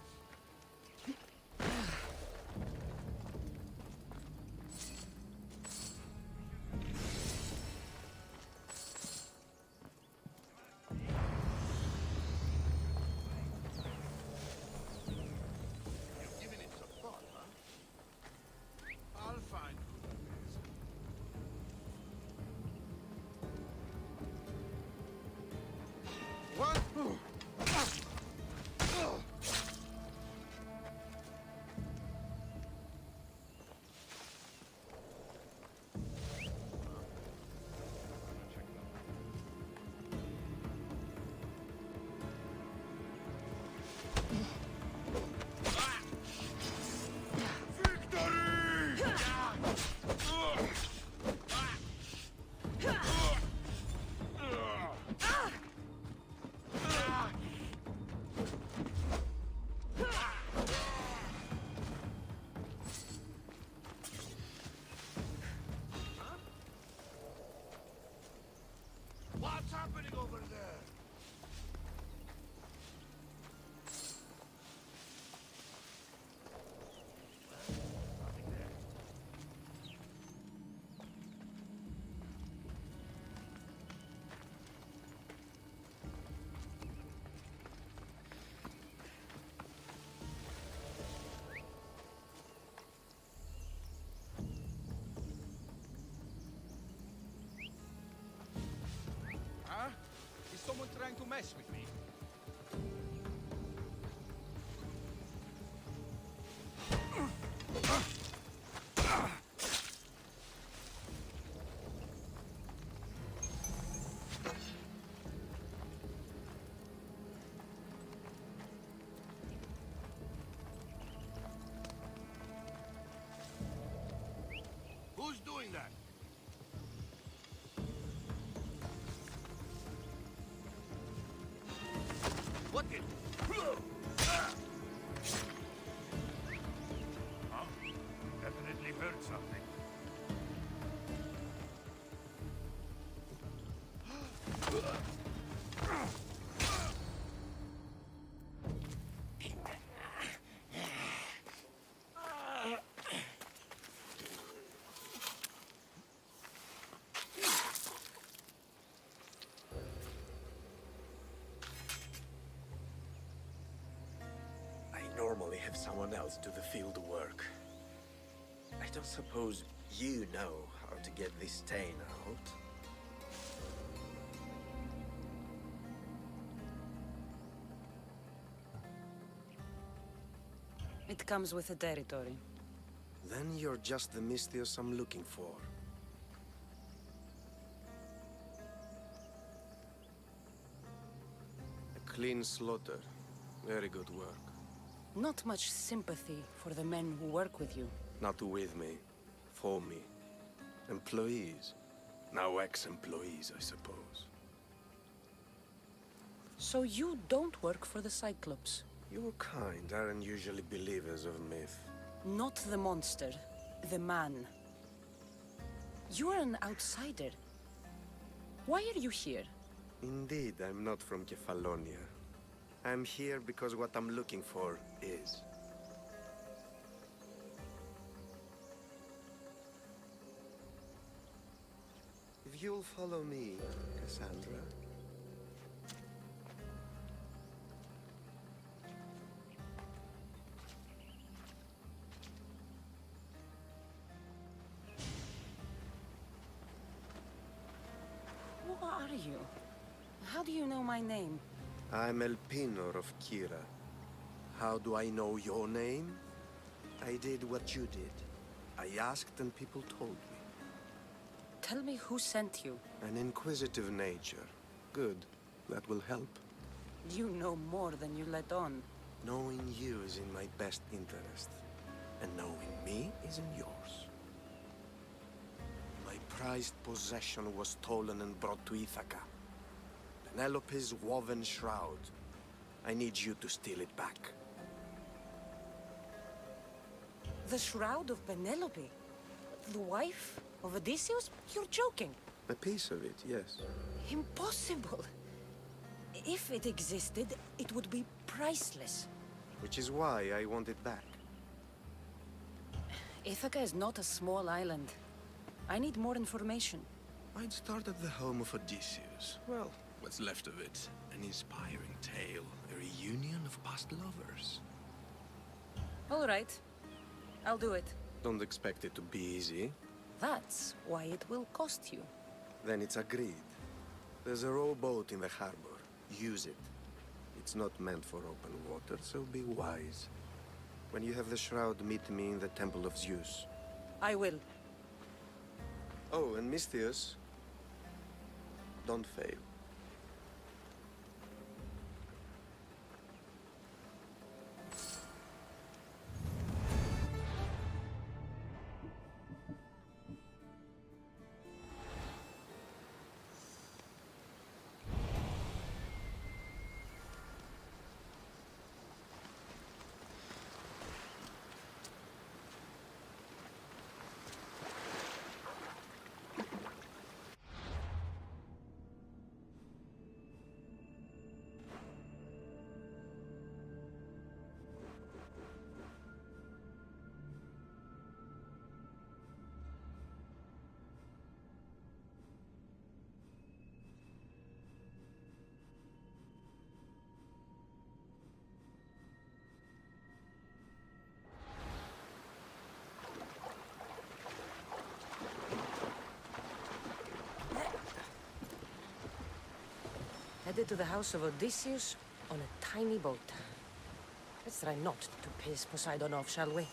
trying to mess with me? Who's doing that? What the... Huh? Definitely heard something. I normally have someone else do the field work. I don't suppose you know how to get this stain out. It comes with the territory. Then you're just the Misthios I'm looking for. A clean slaughter. Very good work. Not much sympathy for the men who work with you. Not with me. For me. Employees. Now ex-employees, I suppose. So you don't work for the Cyclops? Your kind aren't usually believers of myth. Not the monster. The man. You're an outsider. Why are you here? Indeed, I'm not from Kefalonia. I'm here because what I'm looking for is. If you'll follow me, Cassandra. Who are you? How do you know my name? I'm Elpinor of Kira. How do I know your name? I did what you did. I asked and people told me. Tell me who sent you. An inquisitive nature. Good. That will help. You know more than you let on. Knowing you is in my best interest. And knowing me is in yours. My prized possession was stolen and brought to Ithaca. Penelope's woven shroud. I need you to steal it back. The shroud of Penelope? The wife of Odysseus? You're joking. A piece of it, yes. Impossible. If it existed, it would be priceless. Which is why I want it back. Ithaca is not a small island. I need more information. I'd start at the home of Odysseus. Well, what's left of it. An inspiring tale. A reunion of past lovers. All right. I'll do it. Don't expect it to be easy. That's why it will cost you. Then it's agreed. There's a rowboat in the harbor. Use it. It's not meant for open water, so be wise. When you have the shroud, meet me in the Temple of Zeus. I will. Oh, and Misthios, don't fail. headed to the house of Odysseus on a tiny boat. Let's try not to piss Poseidon off, shall we?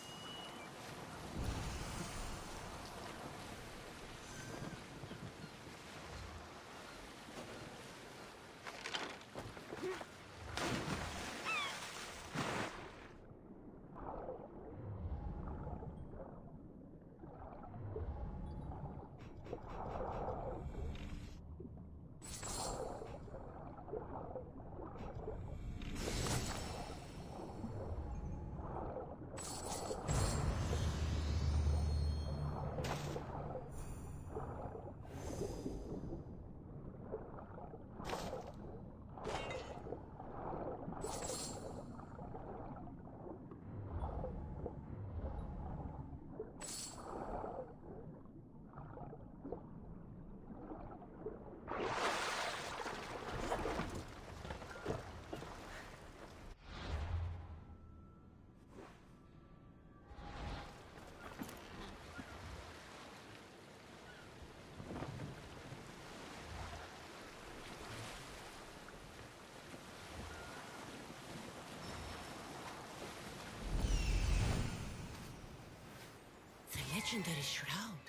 Legendary shroud.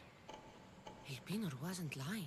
Elpinor wasn't lying.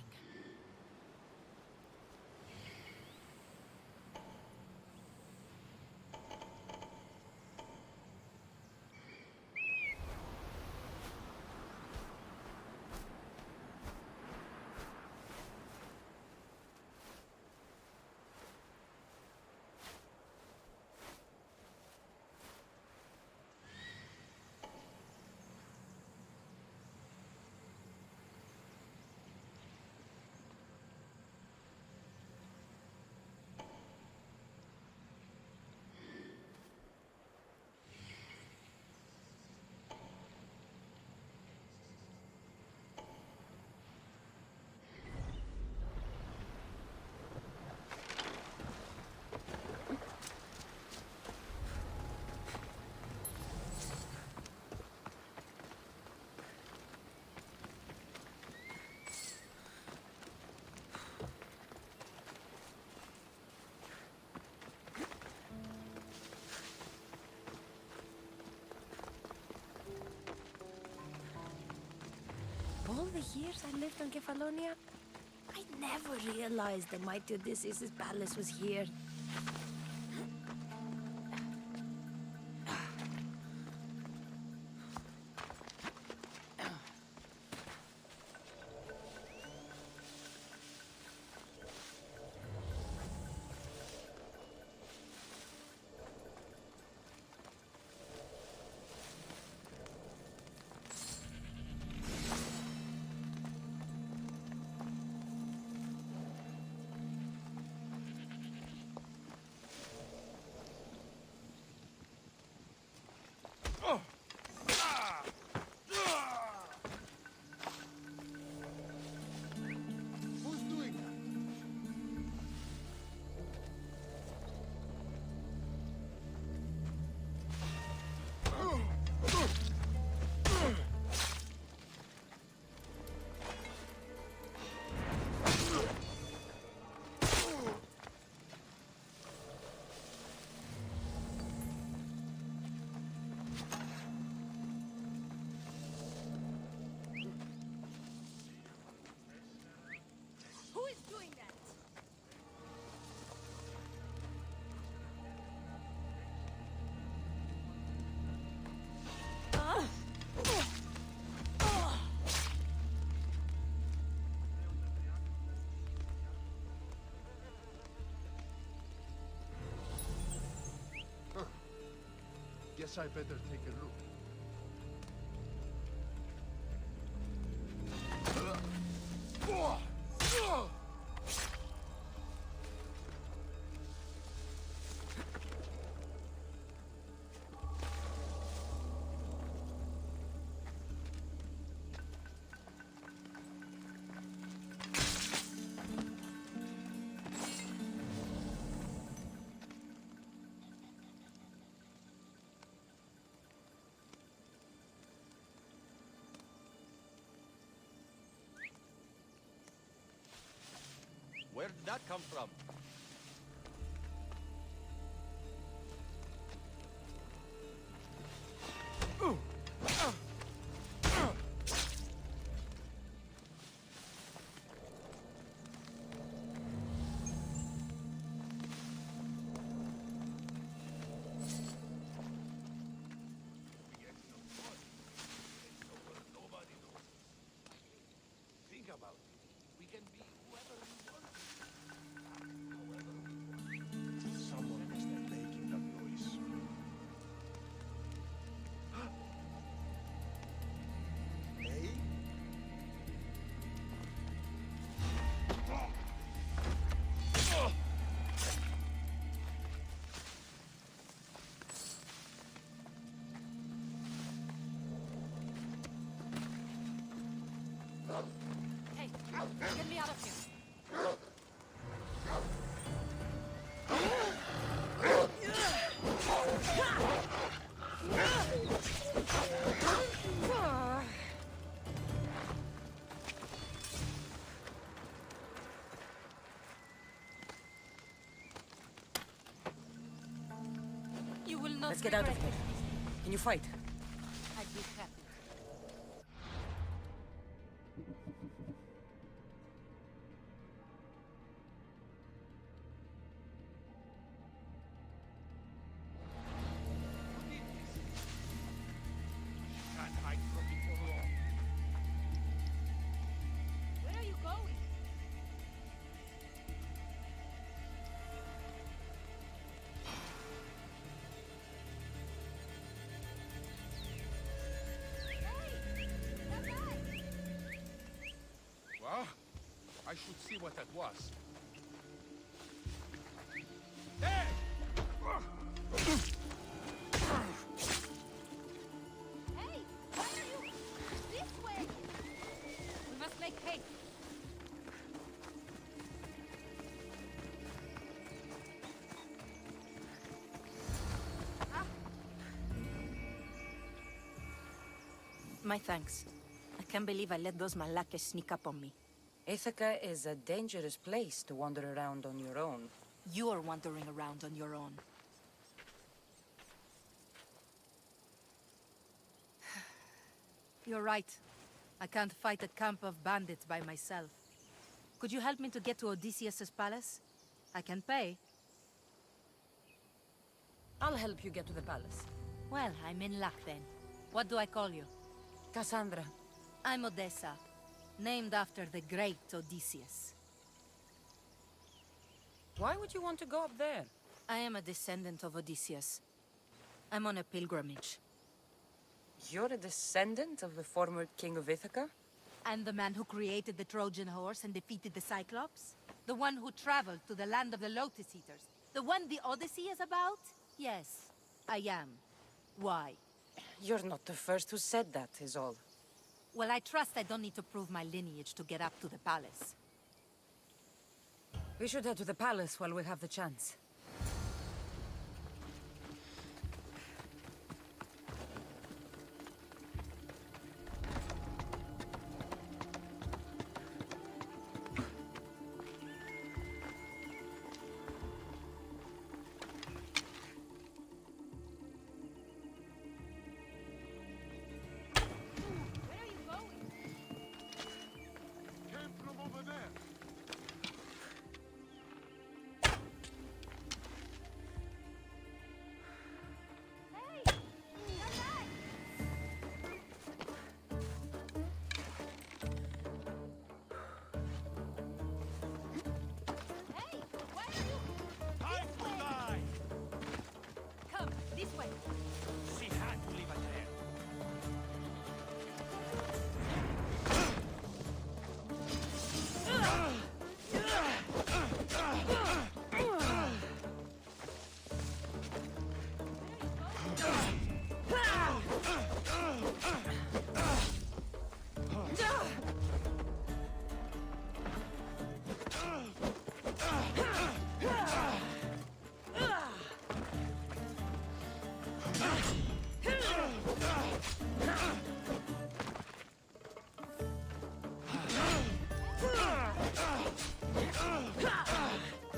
All the years I lived on Kefalonia, I never realized the mighty Odysseus' palace was here. Guess I better take a look. Where did that come from? We can be whoever we want. Someone must have making that noise. Hey? Hey, get me out of here. You will not Let's get out of regret here. Can you fight? it. I'd be happy. Can't hide from it for long. Where are you going? Well, I should see what that was. Hey! Why are you... This way! We must make haste. My thanks. I can't believe I let those Malakas sneak up on me. Ithaca is a dangerous place to wander around on your own. You're wandering around on your own. You're right. I can't fight a camp of bandits by myself. Could you help me to get to Odysseus's palace? I can pay. I'll help you get to the palace. Well, I'm in luck then. What do I call you? Cassandra. I'm Odessa, named after the great Odysseus. Why would you want to go up there? I am a descendant of Odysseus. I'm on a pilgrimage. You're a descendant of the former king of Ithaca? I'm the man who created the Trojan horse and defeated the Cyclops? The one who traveled to the land of the Lotus Eaters? The one the Odyssey is about? Yes, I am. Why? You're not the first who said that, is all. Well, I trust I don't need to prove my lineage to get up to the palace. We should head to the palace while we have the chance. Came from over there. Time to die! Come, this way. She had to leave us there.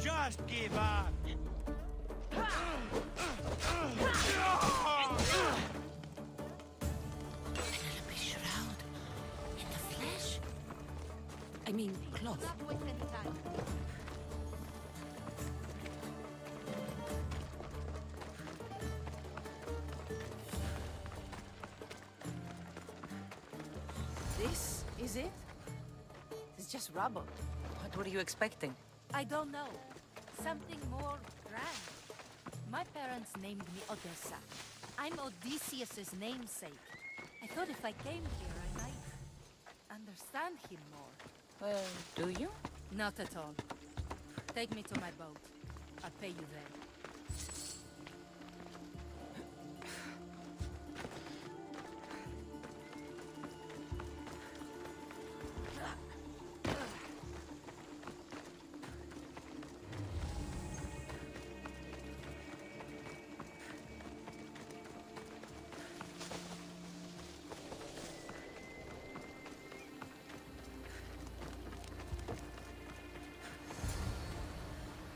Just give up! Penelope's shroud. In the flesh? I mean, cloth. Not waste any time. This is it? There's just trouble. What were you expecting? I don't know. Something more grand. My parents named me Odessa. I'm Odysseus's namesake. I thought if I came here, I might understand him more. Well, do you? Not at all. Take me to my boat. I'll pay you there.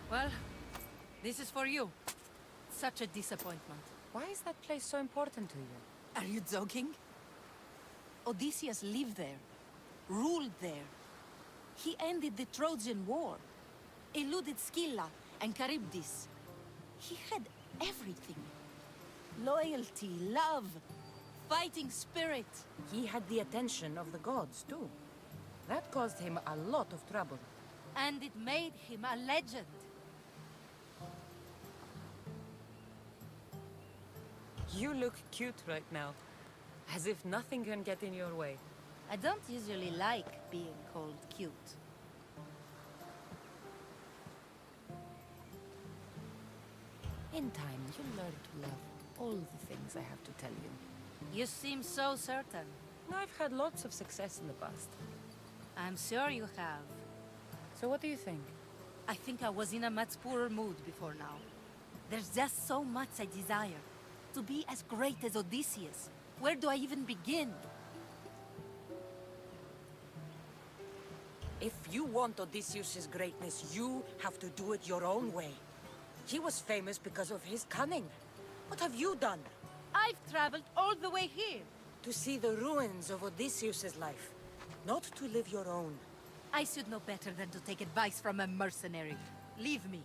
Well, this is for you. Such a disappointment. Why is that place so important to you? Are you joking? Odysseus lived there, ruled there. He ended the Trojan War, eluded Scylla and Charybdis. He had everything. Loyalty, love, fighting spirit. He had the attention of the gods, too. That caused him a lot of trouble. And it made him a legend. You look cute right now. As if nothing can get in your way. I don't usually like being called cute. In time, you'll learn to love all the things I have to tell you. You seem so certain. I've had lots of success in the past. I'm sure you have. So what do you think? I think I was in a much poorer mood before now. There's just so much I desire. To be as great as Odysseus. Where do I even begin? If you want Odysseus' greatness, you have to do it your own way. He was famous because of his cunning. What have you done? I've traveled all the way here. To see the ruins of Odysseus' life, not to live your own. I should know better than to take advice from a mercenary. Leave me.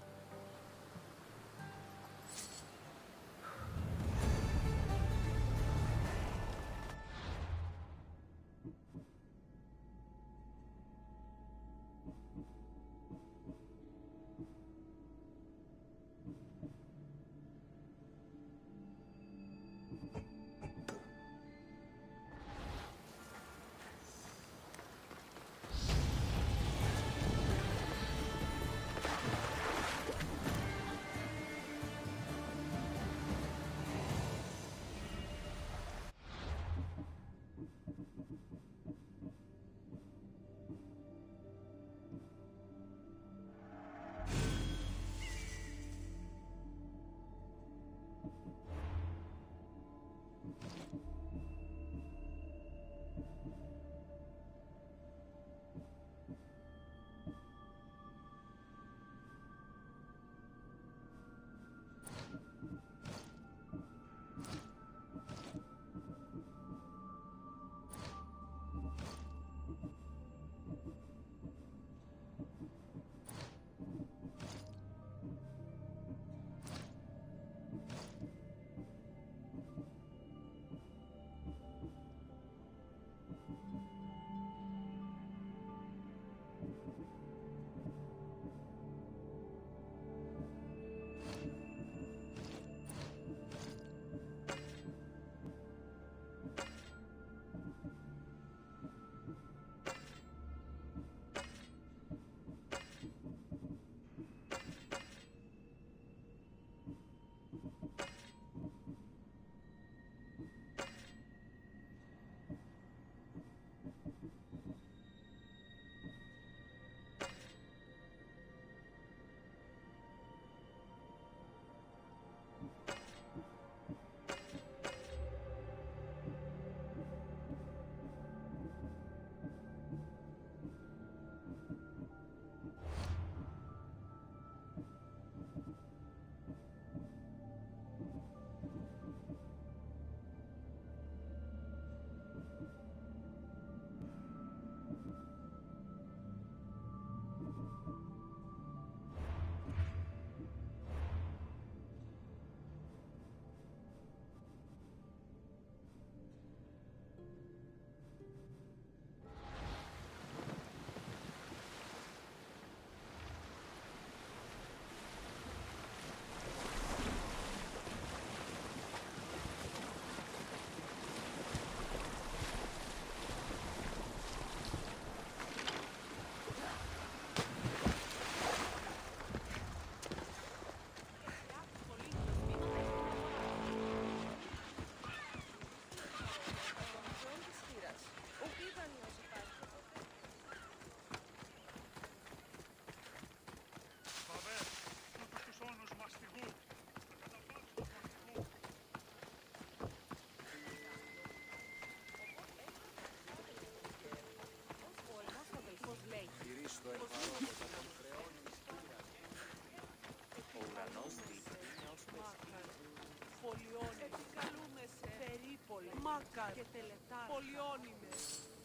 και τελετάρ. Πολιόνιμε,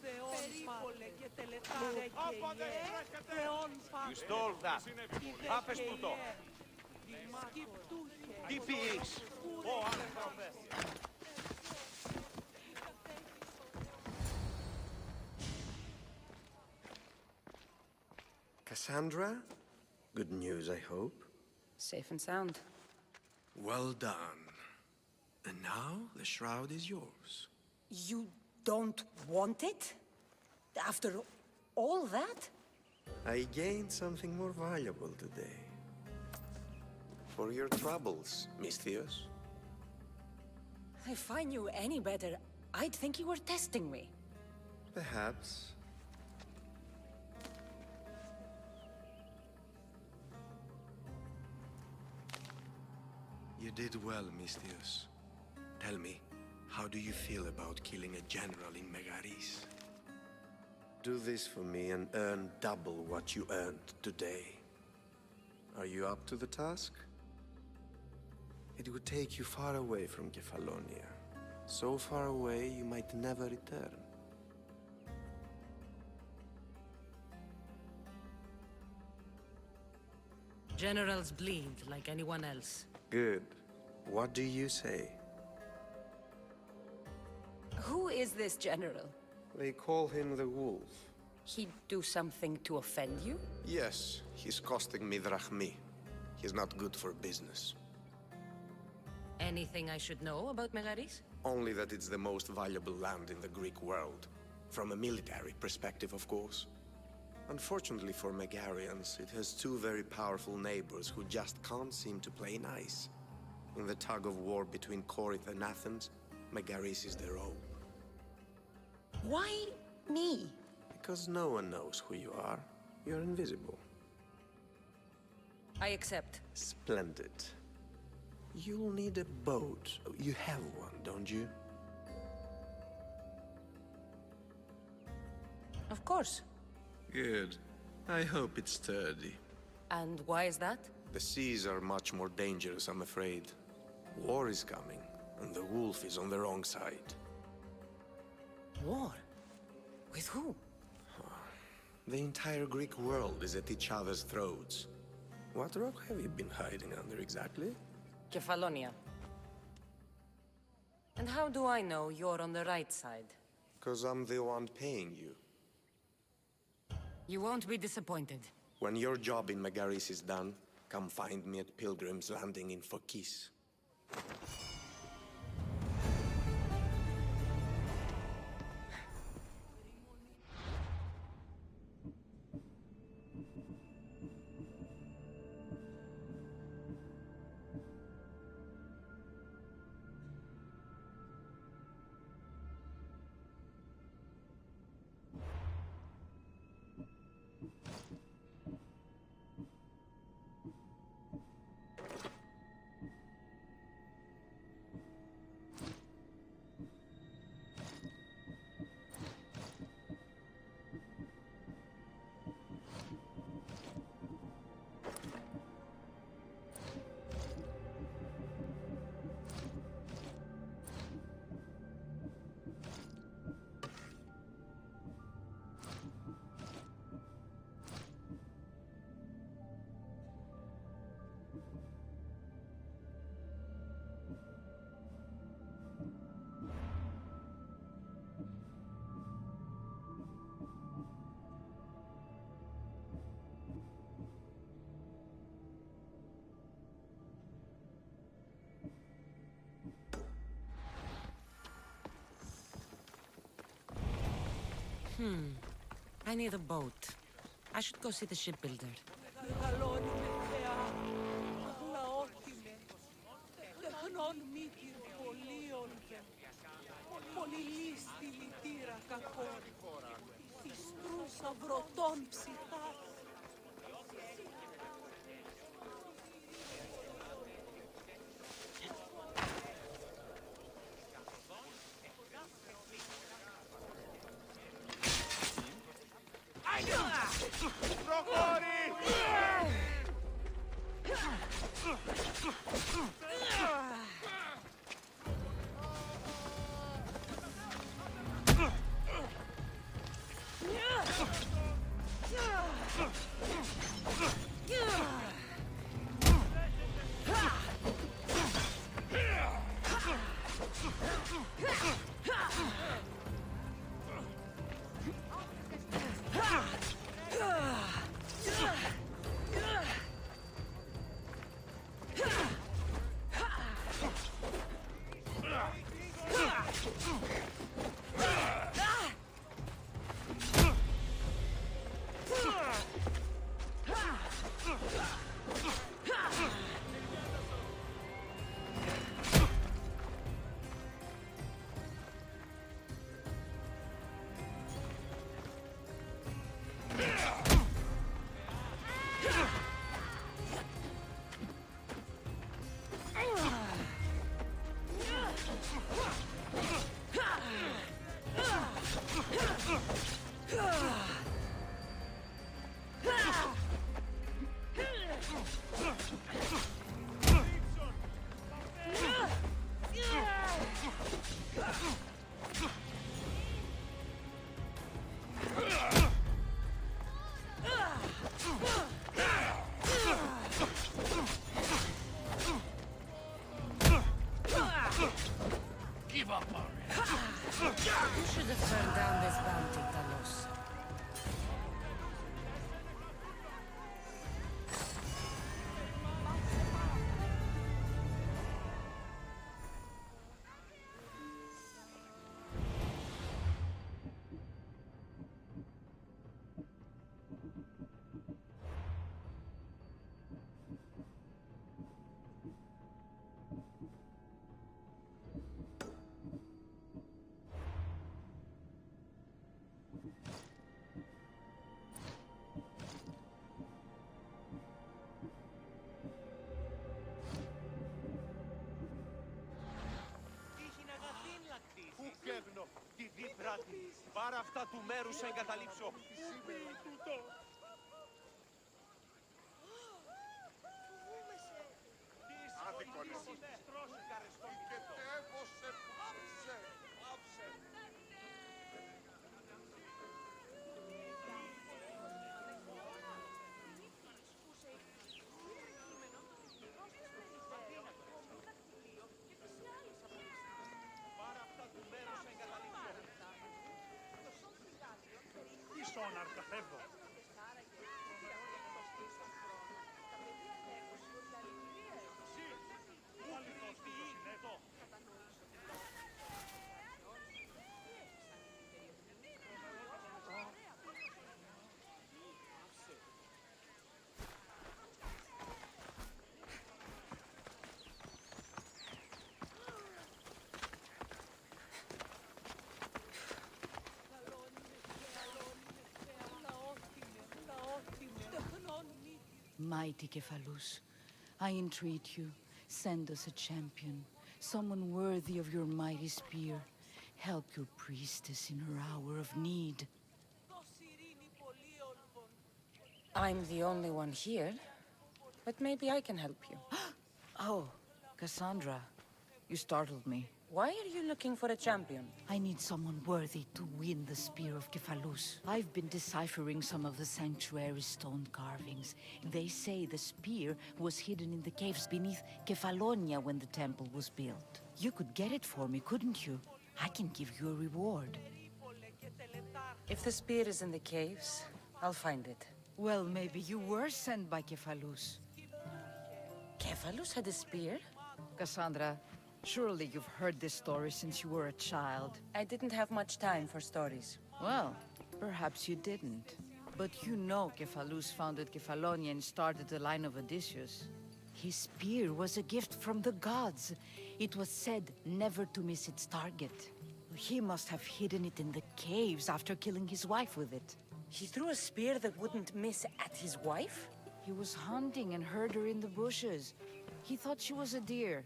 Θεόν περίπολε και τελετάρ. Θεόν πάτε. You stole that. Άπες τούτο. Τι πεις. Ω, άνθρωπε. Cassandra? Good news, I hope. Safe and sound. Well done. And now the shroud is yours. You don't want it? After all that? I gained something more valuable today. For your troubles, Misthios. If I knew any better, I'd think you were testing me. Perhaps. You did well, Misthios. Tell me, how do you feel about killing a general in Megaris? Do this for me and earn double what you earned today. Are you up to the task? It would take you far away from Kefalonia. So far away you might never return. Generals bleed like anyone else. Good. What do you say? Who is this general? They call him the Wolf. He'd do something to offend you? Yes, he's costing me drachmi. He's not good for business. Anything I should know about Megaris? Only that it's the most valuable land in the Greek world. From a military perspective, of course. Unfortunately for Megarians, it has two very powerful neighbors who just can't seem to play nice. In the tug of war between Corinth and Athens, Megaris is their own. Why me? Because no one knows who you are. You're invisible. I accept. Splendid. You'll need a boat. You have one, don't you? Of course. Good. I hope it's sturdy. And why is that? The seas are much more dangerous, I'm afraid. War is coming, and the wolf is on the wrong side. War? With who? The entire Greek world is at each other's throats. What rock have you been hiding under exactly? Kefalonia. And how do I know you're on the right side? Because I'm the one paying you. You won't be disappointed. When your job in Megaris is done, come find me at Pilgrim's Landing in Phokis. I need a boat. I should go see the shipbuilder. Μεγαλώνουμε Θεά, αγλαότιμε, τεχνών μήκυρ πολίων, πολυλής τη λυτήρα κακών, της τρούσα βρωτών ψυχάς. Πάρε αυτά του μέρους σε εγκαταλείψω. Άδικο λες. Νικετεύωσε, πάψε, πάψε. Ίσον αρταφεύω. Mighty Kephalus, I entreat you, send us a champion, someone worthy of your mighty spear. Help your priestess in her hour of need. I'm the only one here, but maybe I can help you. Oh, Cassandra, you startled me. Why are you looking for a champion? I need someone worthy to win the Spear of Kephalus. I've been deciphering some of the sanctuary's stone carvings. They say the spear was hidden in the caves beneath Kefalonia when the temple was built. You could get it for me, couldn't you? I can give you a reward. If the spear is in the caves, I'll find it. Well, maybe you were sent by Kephalus. Kephalus had a spear? Cassandra, surely you've heard this story since you were a child. I didn't have much time for stories. Well, perhaps you didn't. But you know Kephalus founded Kefalonia and started the line of Odysseus. His spear was a gift from the gods. It was said never to miss its target. He must have hidden it in the caves after killing his wife with it. He threw a spear that wouldn't miss at his wife? He was hunting and heard her in the bushes. He thought she was a deer.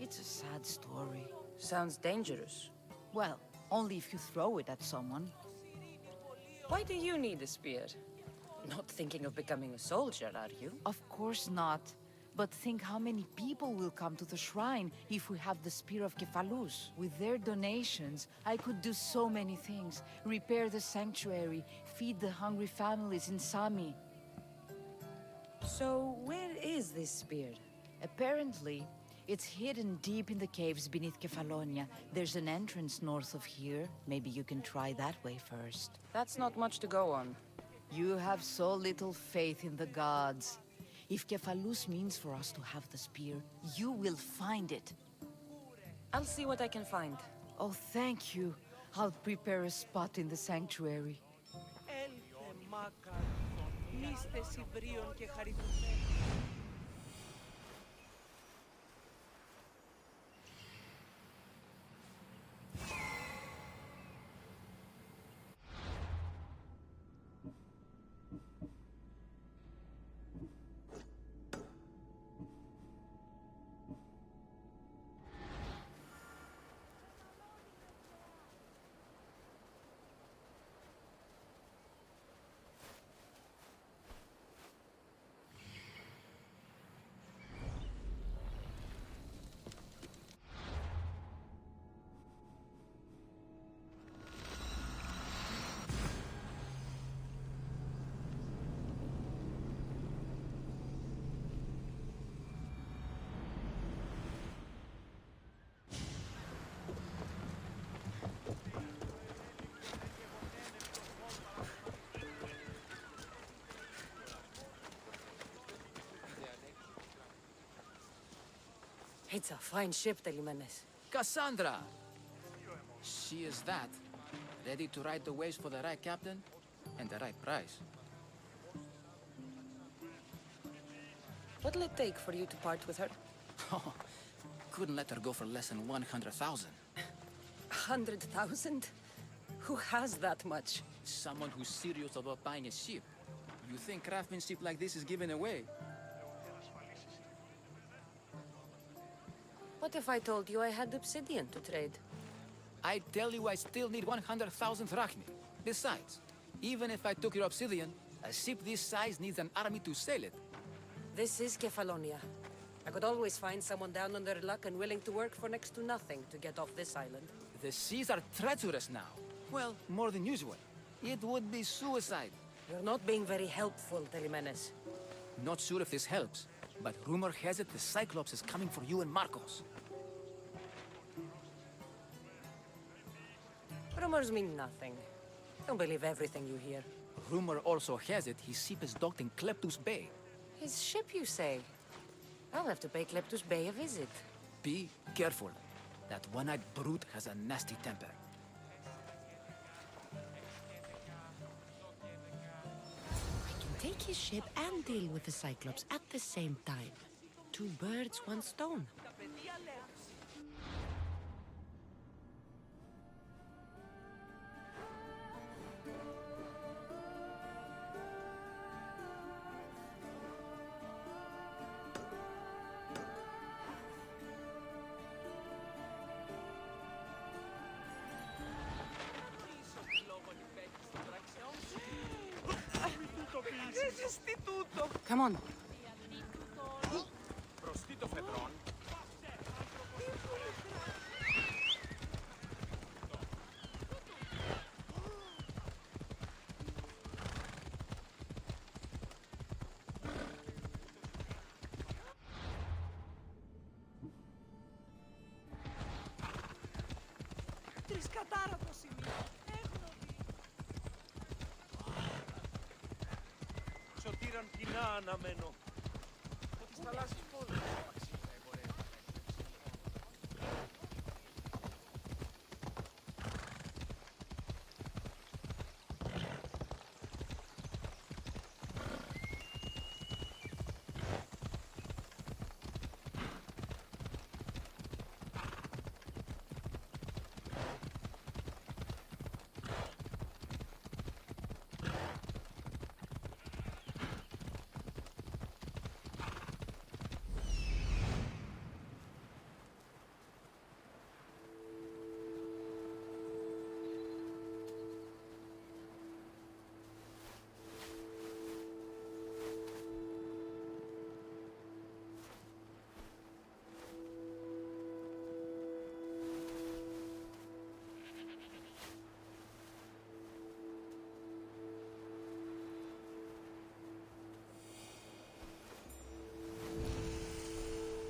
It's a sad story. Sounds dangerous. Well, only if you throw it at someone. Why do you need a spear? Not thinking of becoming a soldier, are you? Of course not. But think how many people will come to the shrine if we have the Spear of Kephalus. With their donations, I could do so many things. Repair the sanctuary, feed the hungry families in Sami. So, where is this spear? Apparently, it's hidden deep in the caves beneath Kefalonia. There's an entrance north of here. Maybe you can try that way first. That's not much to go on. You have so little faith in the gods. If Kephalus means for us to have the spear, you will find it. I'll see what I can find. Oh, thank you. I'll prepare a spot in the sanctuary. Έλθε μάκαρθον, νήστες Ιβρίων και χαριτωμένων. It's a fine ship, Telimenes. Cassandra! She is that. Ready to ride the waves for the right captain and the right price. What'll it take for you to part with her? Couldn't let her go for less than 100,000. 100,000? Who has that much? Someone who's serious about buying a ship. You think craftsmanship like this is given away? What if I told you I had obsidian to trade? I tell you I still need 100,000 drachmi. Besides, even if I took your obsidian, a ship this size needs an army to sail it. This is Kefalonia. I could always find someone down on their luck and willing to work for next to nothing to get off this island. The seas are treacherous now. Well, more than usual. It would be suicide. You're not being very helpful, Telemenes. Not sure if this helps, but rumor has it the Cyclops is coming for you and Marcos. Rumors mean nothing. Don't believe everything you hear. Rumor also has it his ship is docked in Kleptus Bay. His ship, you say? I'll have to pay Kleptus Bay a visit. Be careful. That one-eyed brute has a nasty temper. I can take his ship and deal with the Cyclops at the same time. 2 birds, 1 stone. Come on. Προστίτο φεδρών. Τρισκατάρα το σημείο. Έχω δει. Σωτήραν κοινά αναμένω. Ότι στα λάσσης πόλης αξίχα εμπορεύει.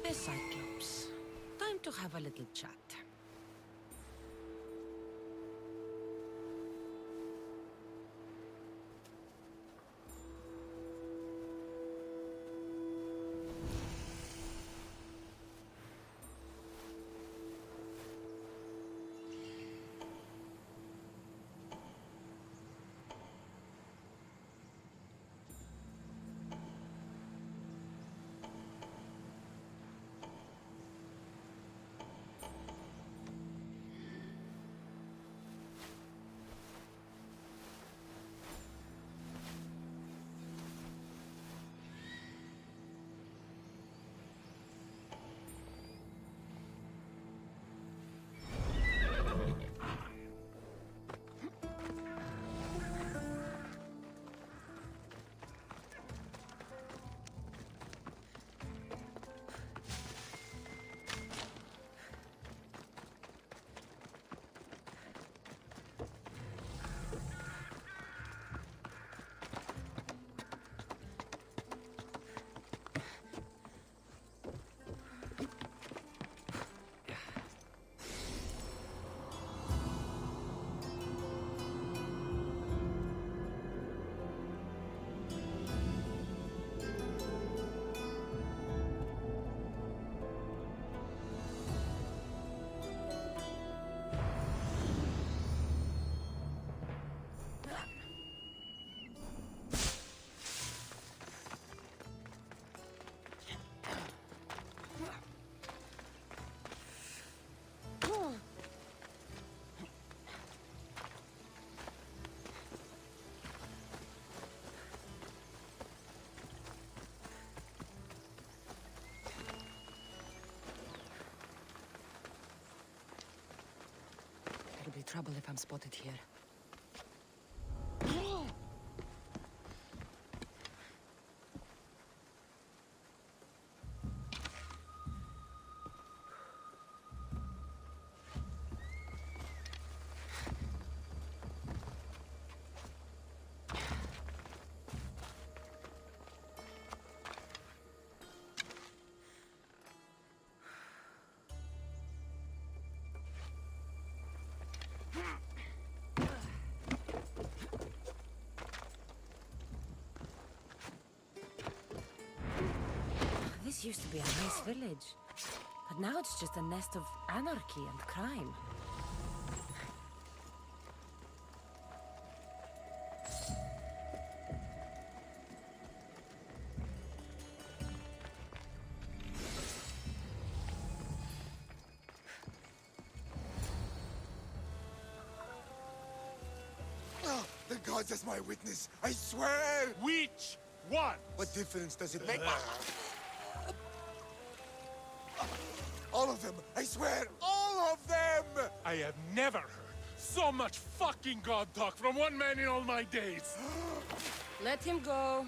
The Cyclops. Time to have a little chat. It'll be trouble if I'm spotted here. This used to be a nice village, but now it's just a nest of anarchy and crime. The gods as my witness, I swear! Which one? What difference does it make? All of them! I swear, all of them! I have never heard so much fucking god talk from one man in all my days. Let him go.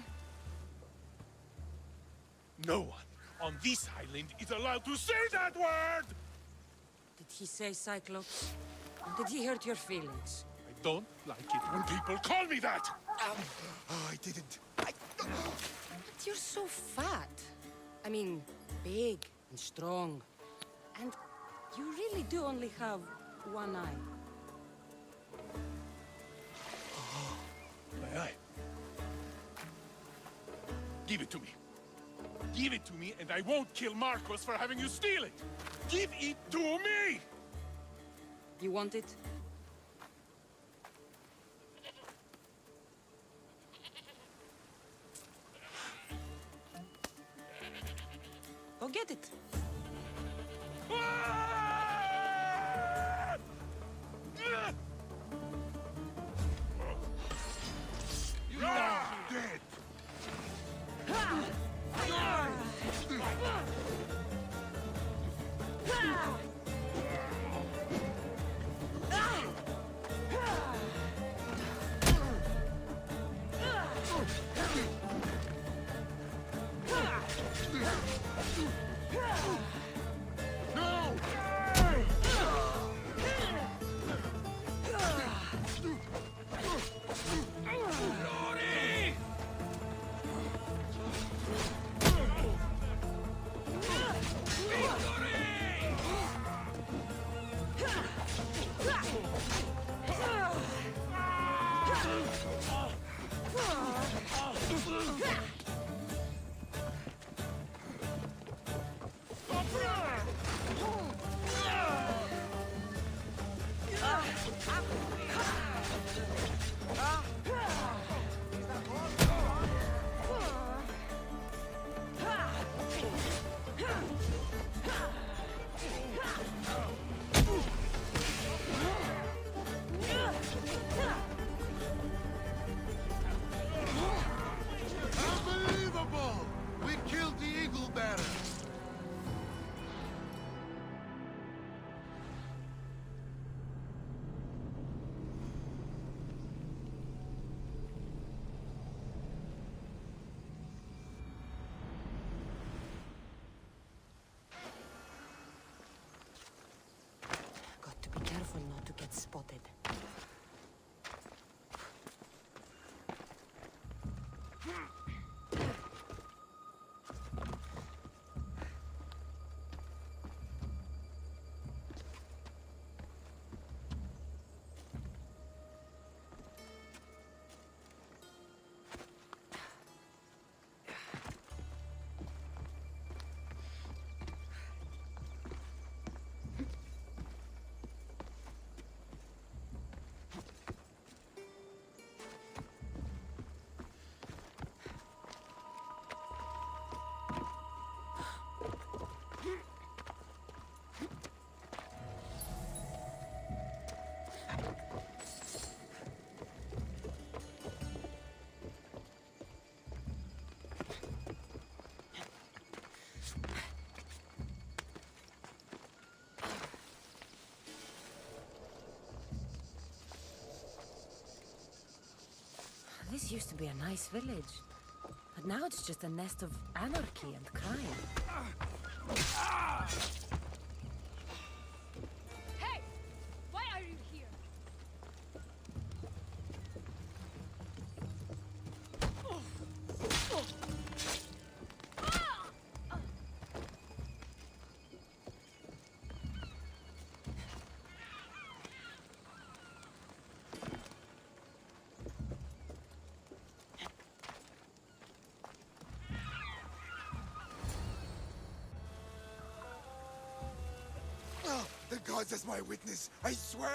No one on this island is allowed to say that word! Did he say Cyclops? Or did he hurt your feelings? I don't like it when people call me that! Oh, I didn't. But you're so fat. I mean, big and strong. And you really do only have one eye. My eye. Give it to me. Give it to me, and I won't kill Marcos for having you steal it! Give it to me! You want it? Go get it. You are dead! Unbelievable! We killed the eagle bearer! Got to be careful not to get spotted. This used to be a nice village, but now it's just a nest of anarchy and crime. Hey! Why are you here? gods as my witness, I swear!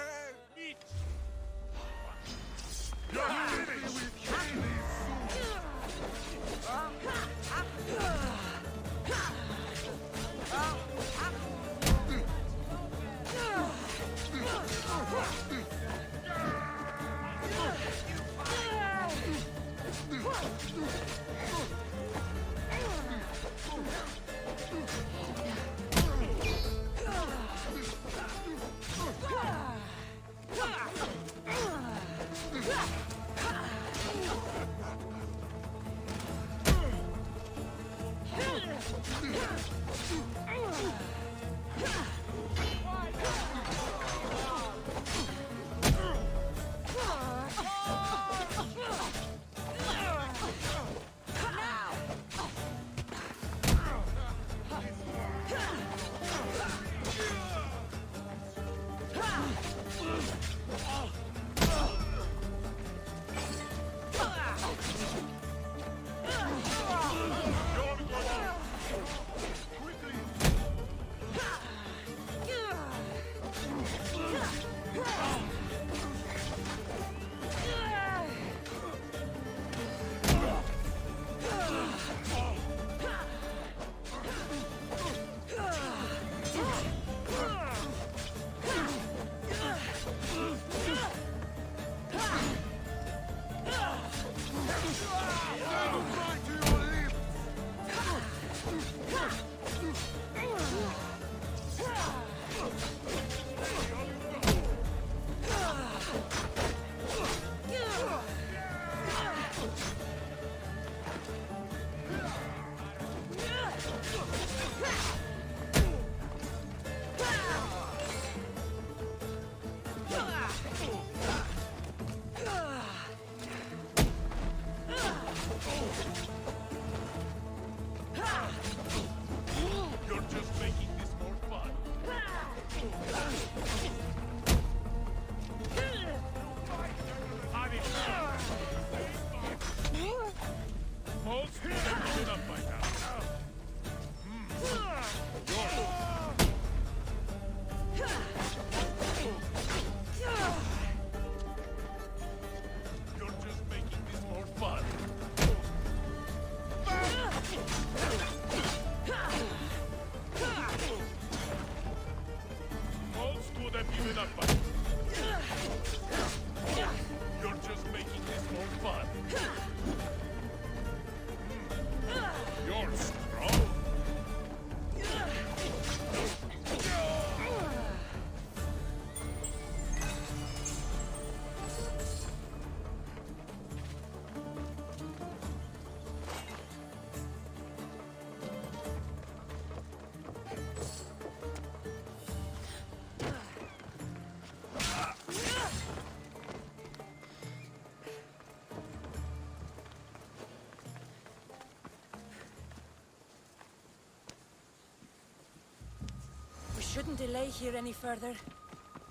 We shouldn't delay here any further.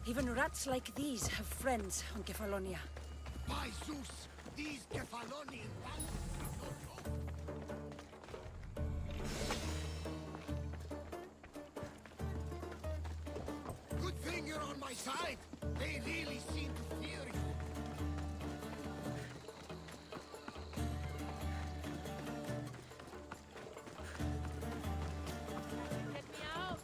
Even rats like these have friends on Kefalonia. By Zeus, these Kefalonian Good thing you're on my side. They really seem to fear you. Get me out!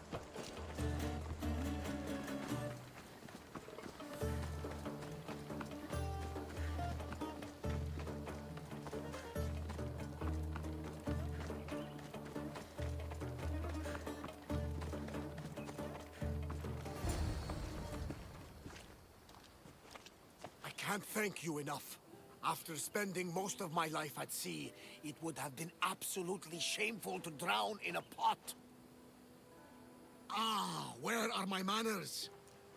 I can't thank you enough. After spending most of my life at sea, it would have been absolutely shameful to drown in a pot. Ah, where are my manners?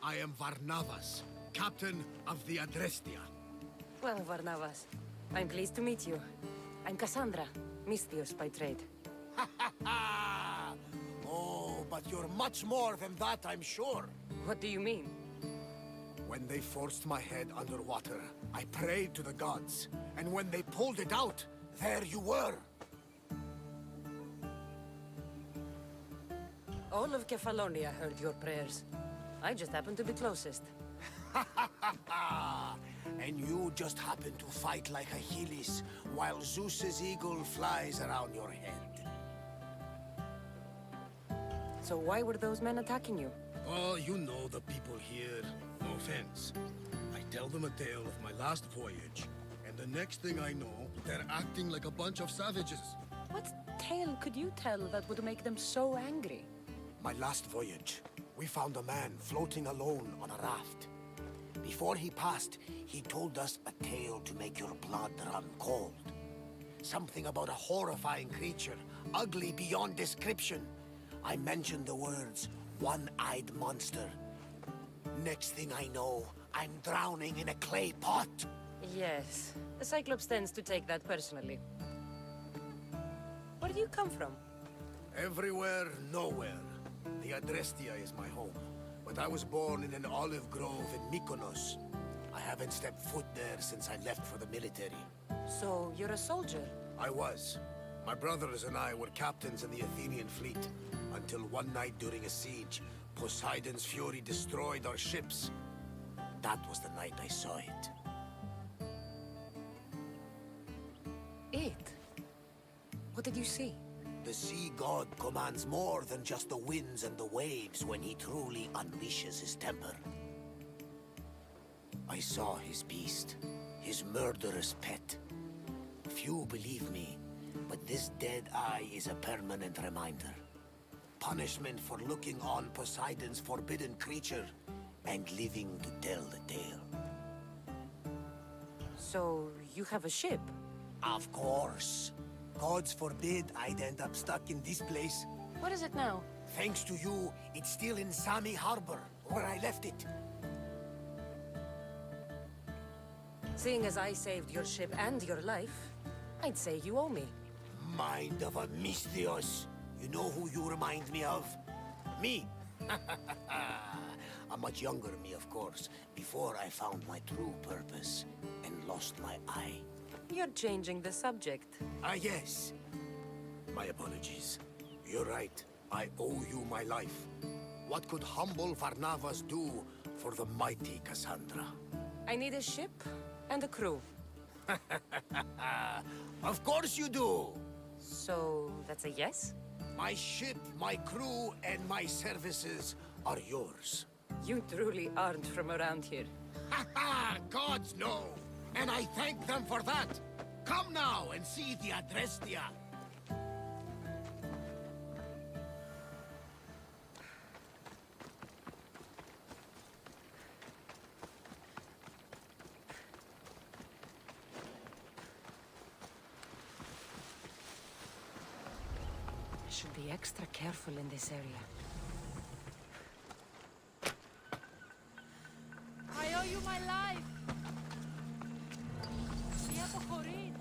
I am Varnavas, captain of the Adrestia. Well, Varnavas, I'm pleased to meet you. I'm Cassandra, Misthios by trade. Oh, but you're much more than that, I'm sure. What do you mean? When they forced my head underwater, I prayed to the gods. And when they pulled it out, there you were. All of Kefalonia heard your prayers. I just happen to be closest. And you just happen to fight like Achilles, while Zeus's eagle flies around your head. So why were those men attacking you? Oh, you know the people here. No offense. I tell them a tale of my last voyage, and the next thing I know, they're acting like a bunch of savages. What tale could you tell that would make them so angry? My last voyage, we found a man floating alone on a raft. Before he passed, he told us a tale to make your blood run cold. Something about a horrifying creature, ugly beyond description. I mentioned the words, one-eyed monster. Next thing I know, I'm drowning in a clay pot. Yes, the Cyclops tends to take that personally. Where do you come from? Everywhere, nowhere. The Adrestia is my home, but I was born in an olive grove in Mykonos. I haven't stepped foot there since I left for the military. So, you're a soldier? I was. My brothers and I were captains in the Athenian fleet, until one night during a siege, Poseidon's fury destroyed our ships. That was the night I saw it. It? What did you see? The sea god commands more than just the winds and the waves when he truly unleashes his temper. I saw his beast, his murderous pet. Few believe me, but this dead eye is a permanent reminder. Punishment for looking on Poseidon's forbidden creature and living to tell the tale. So, you have a ship? Of course. Gods forbid I'd end up stuck in this place. What is it now? Thanks to you, it's still in Sami Harbor, where I left it. Seeing as I saved your ship and your life, I'd say you owe me. Mind of a Misthios. You know who you remind me of? Me. A much younger me, of course, before I found my true purpose and lost my eye. You're changing the subject. Ah, yes. My apologies. You're right. I owe you my life. What could humble Varnavas do for the mighty Cassandra? I need a ship and a crew. Of course you do! So, that's a yes? My ship, my crew, and my services are yours. You truly aren't from around here. Ha ha! Gods know! And I thank them for that! Come now and see the Adrestia! I should be extra careful in this area. I owe you my life! Τι αποχωρεί!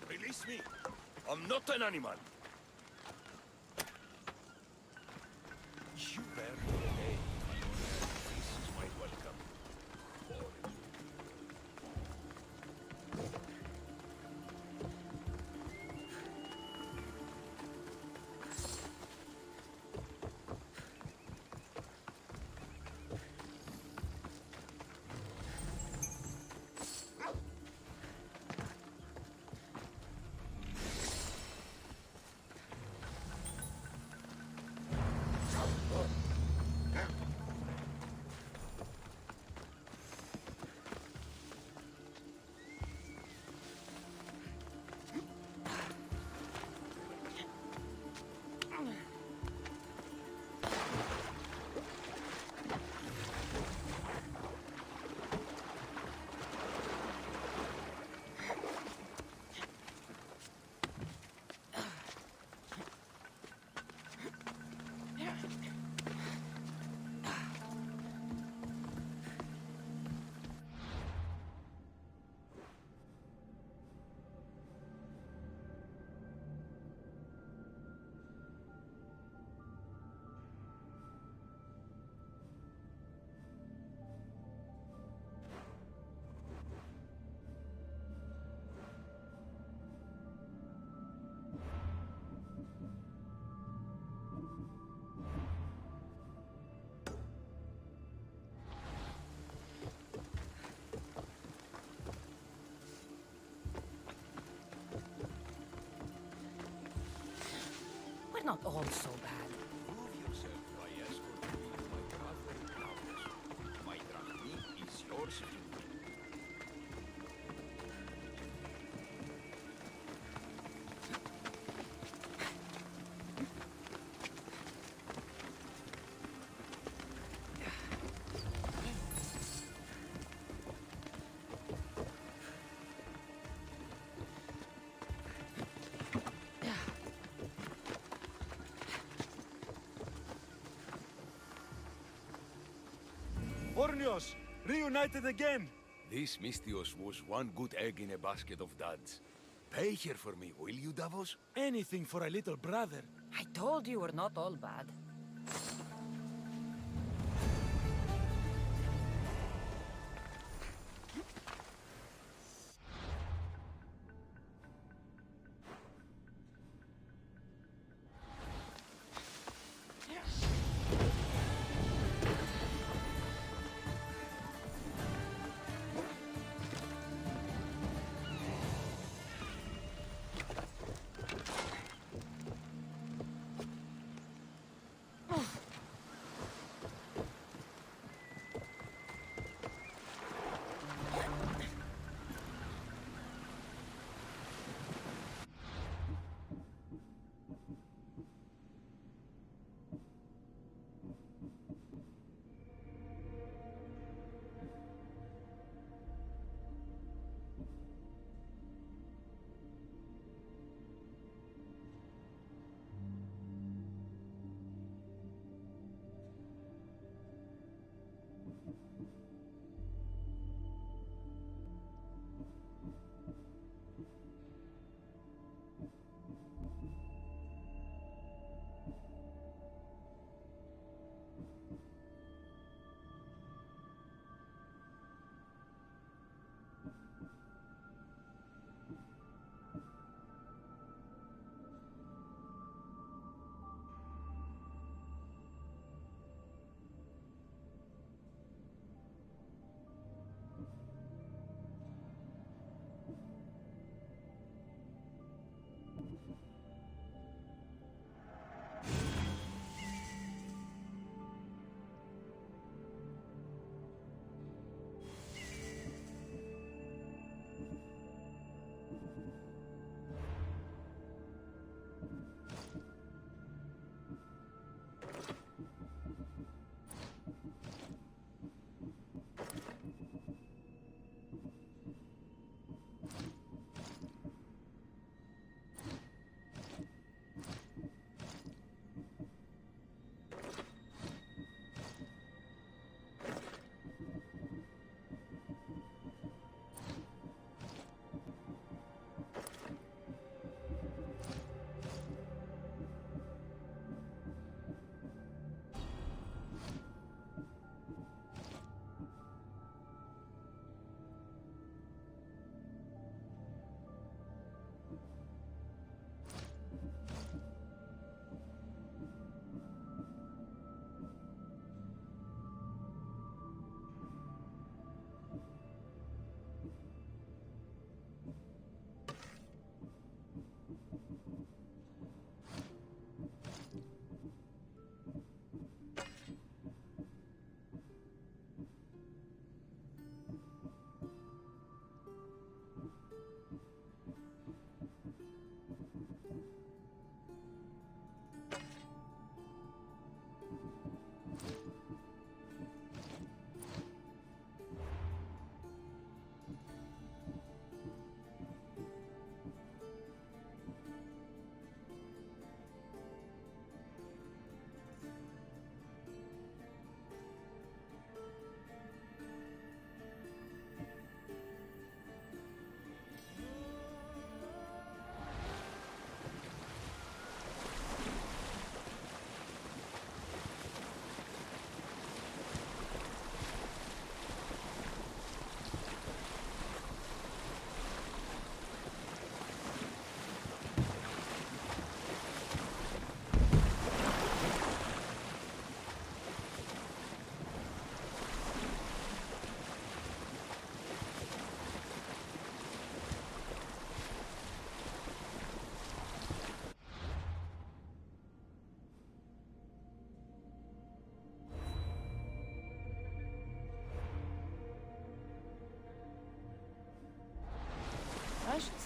Release me. I'm not an animal. You bear the day. This is my welcome. We're not all so bad. Prove yourself by escorting me to my brother Davos. My drachmi is yours. Ornios, reunited again. This Mystios was one good egg in a basket of duds. Pay here for me, will you, Davos? Anything for a little brother. I told you we're not all bad.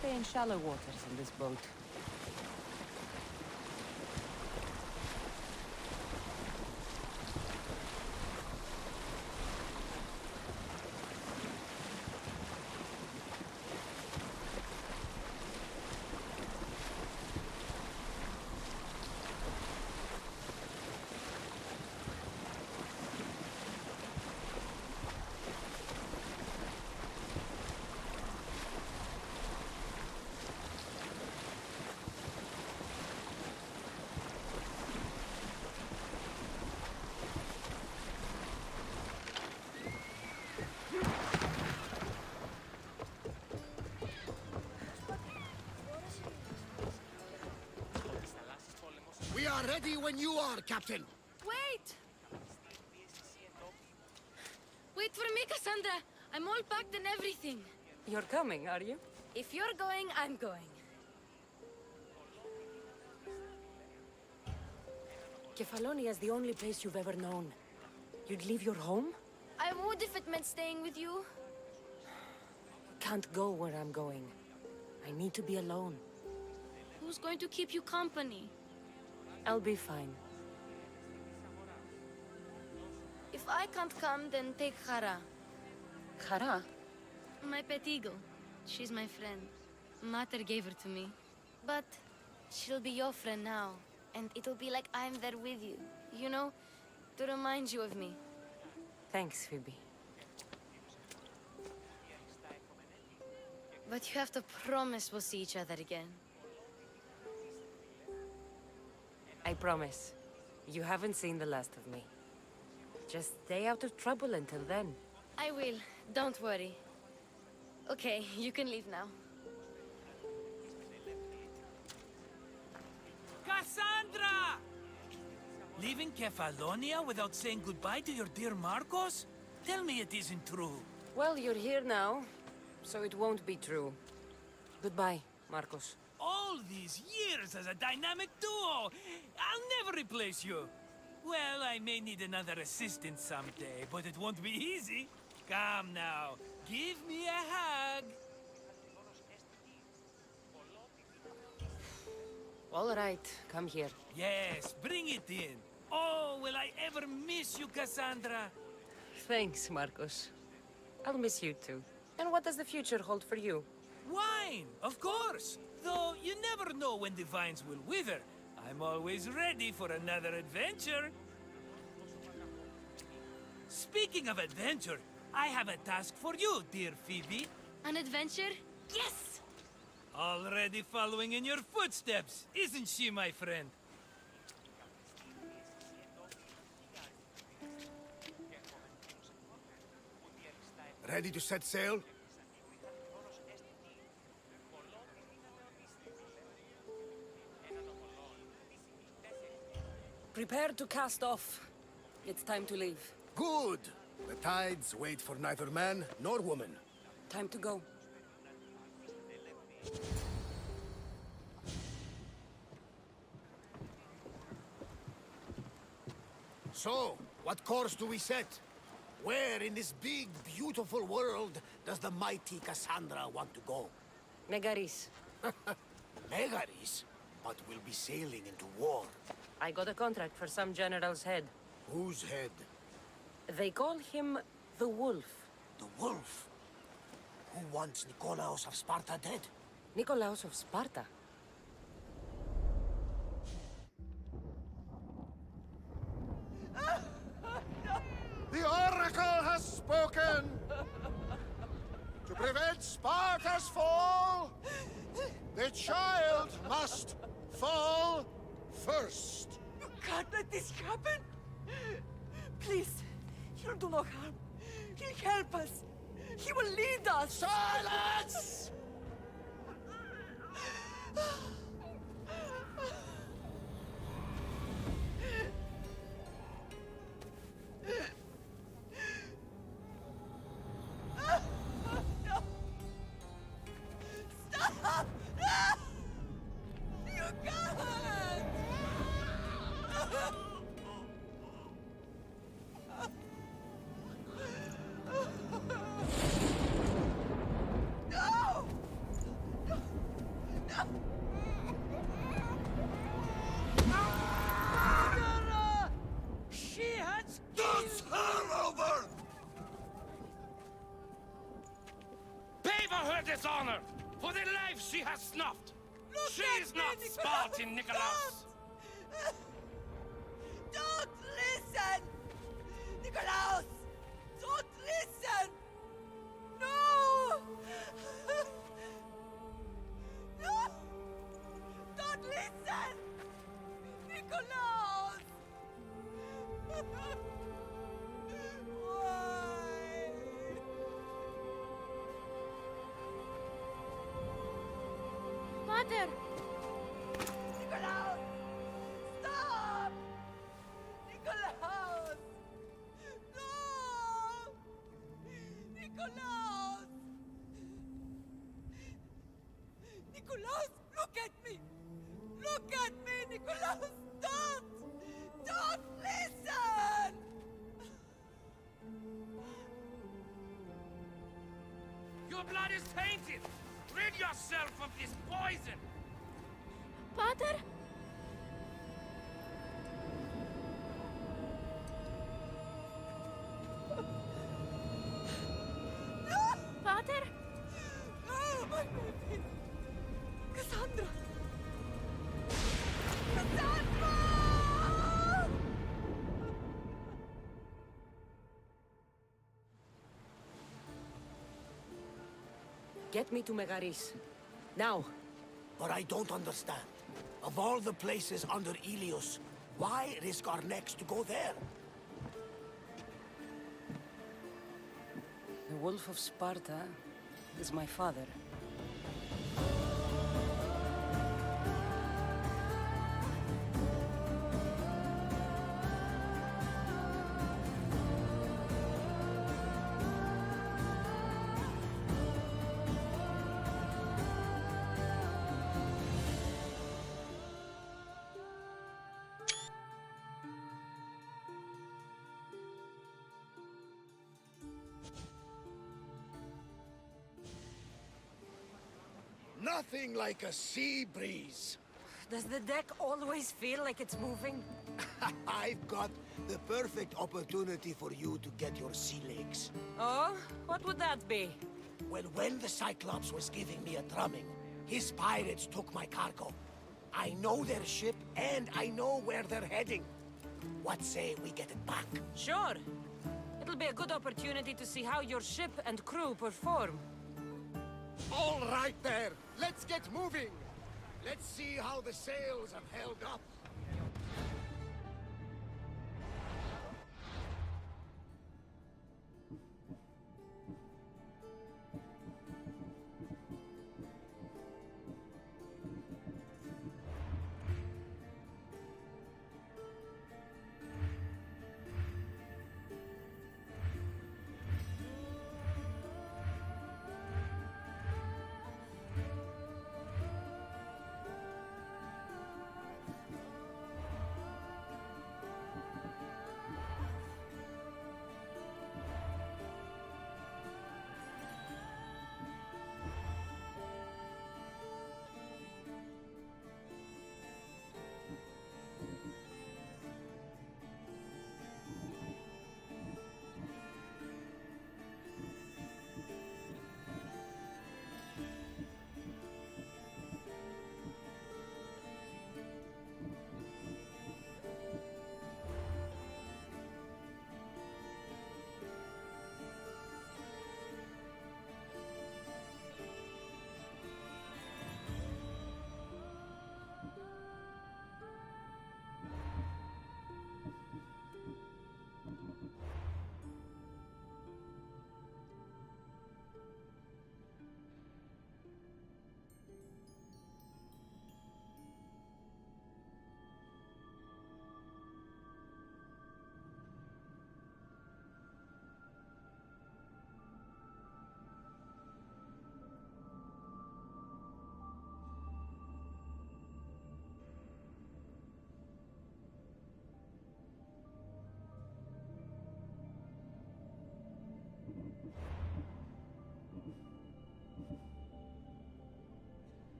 stay in shallow waters in this boat. We are ready when you are, Captain. Wait! Wait for me, Cassandra. I'm all packed and everything. You're coming, are you? If you're going, I'm going. Kefalonia is the only place you've ever known. You'd leave your home? I would if it meant staying with you. Can't go where I'm going. I need to be alone. Who's going to keep you company? I'll be fine. If I can't come, then take Hara. Hara? My pet eagle. She's my friend. Mater gave her to me. But she'll be your friend now. And it'll be like I'm there with you. You know, to remind you of me. Thanks, Phoebe. But you have to promise we'll see each other again. I promise. You haven't seen the last of me. Just stay out of trouble until then. I will. Don't worry. Okay, you can leave now. Cassandra! Leaving Kefalonia without saying goodbye to your dear Marcos? Tell me it isn't true. Well, you're here now, so it won't be true. Goodbye, Marcos. All these years as a dynamic duo! I'll never replace you! Well, I may need another assistant someday, but it won't be easy. Come now, give me a hug! All right, come here. Yes, bring it in. Oh, will I ever miss you, Cassandra? Thanks, Marcos. I'll miss you too. And what does the future hold for you? Wine, of course. Though you never know when the vines will wither. I'm always ready for another adventure. Speaking of adventure, I have a task for you, dear Phoebe. An adventure? Yes! Already following in your footsteps, isn't she, my friend? Ready to set sail? Prepare to cast off. It's time to leave. Good! The tides wait for neither man nor woman. Time to go. So, what course do we set? Where in this big, beautiful world does the mighty Cassandra want to go? Megaris. Megaris? But we'll be sailing into war. I got a contract for some general's head. Whose head? They call him the Wolf. The Wolf? Who wants Nikolaos of Sparta dead? Nikolaos of Sparta? The Oracle has spoken! To prevent Sparta's fall, the child must fall first. You can't let this happen! Please, he'll do no harm. He'll help us. He will lead us. Silence! Stop! You can't! No! has snuffed. Look She at is me, not Nikolaus! Spartan, Nikolaus! Don't listen! Nikolaus! Don't listen! No! No! Don't listen! Nikolaus! Why? Mother! Nikolaus! Stop! Nikolaus! No! Nikolaus! Nikolaus, look at me! Look at me, Nikolaus! Don't! Don't listen! Your blood is tainted! Rid yourself of this poison! Pater? Pater? Oh, my baby! Cassandra! Cassandra! Get me to Megaris. Now. But I don't understand. Of all the places under Ilios, why risk our necks to go there? The Wolf of Sparta is my father. Nothing like a sea breeze. Does the deck always feel like it's moving? I've got the perfect opportunity for you to get your sea legs. Oh? What would that be? Well, when the Cyclops was giving me a drumming, his pirates took my cargo. I know their ship, and I know where they're heading. What say we get it back? Sure. It'll be a good opportunity to see how your ship and crew perform. All right there. Let's get moving. Let's see how the sails have held up.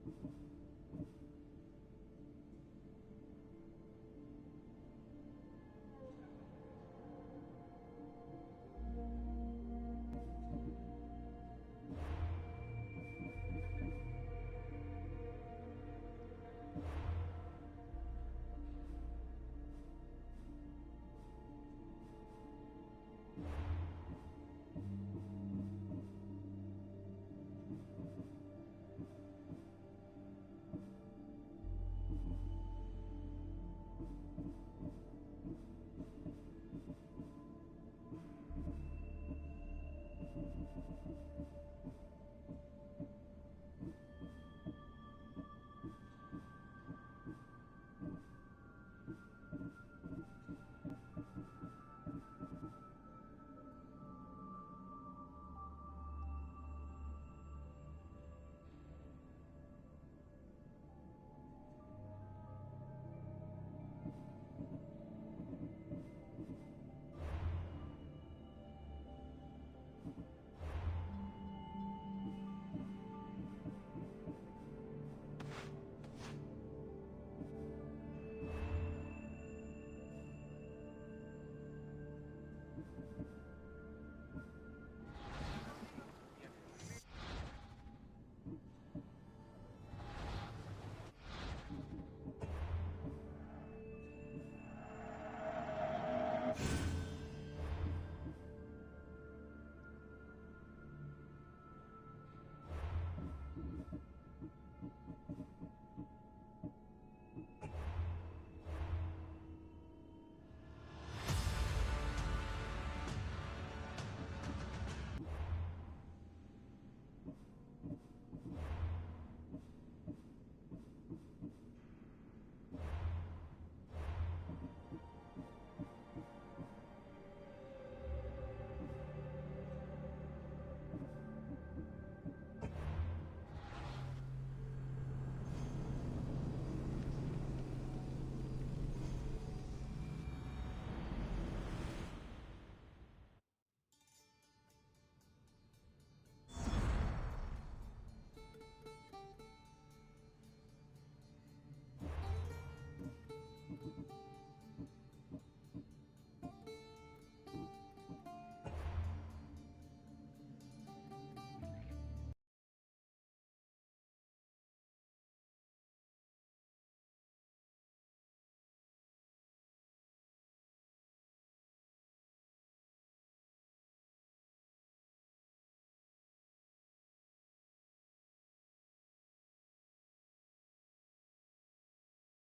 Thank you.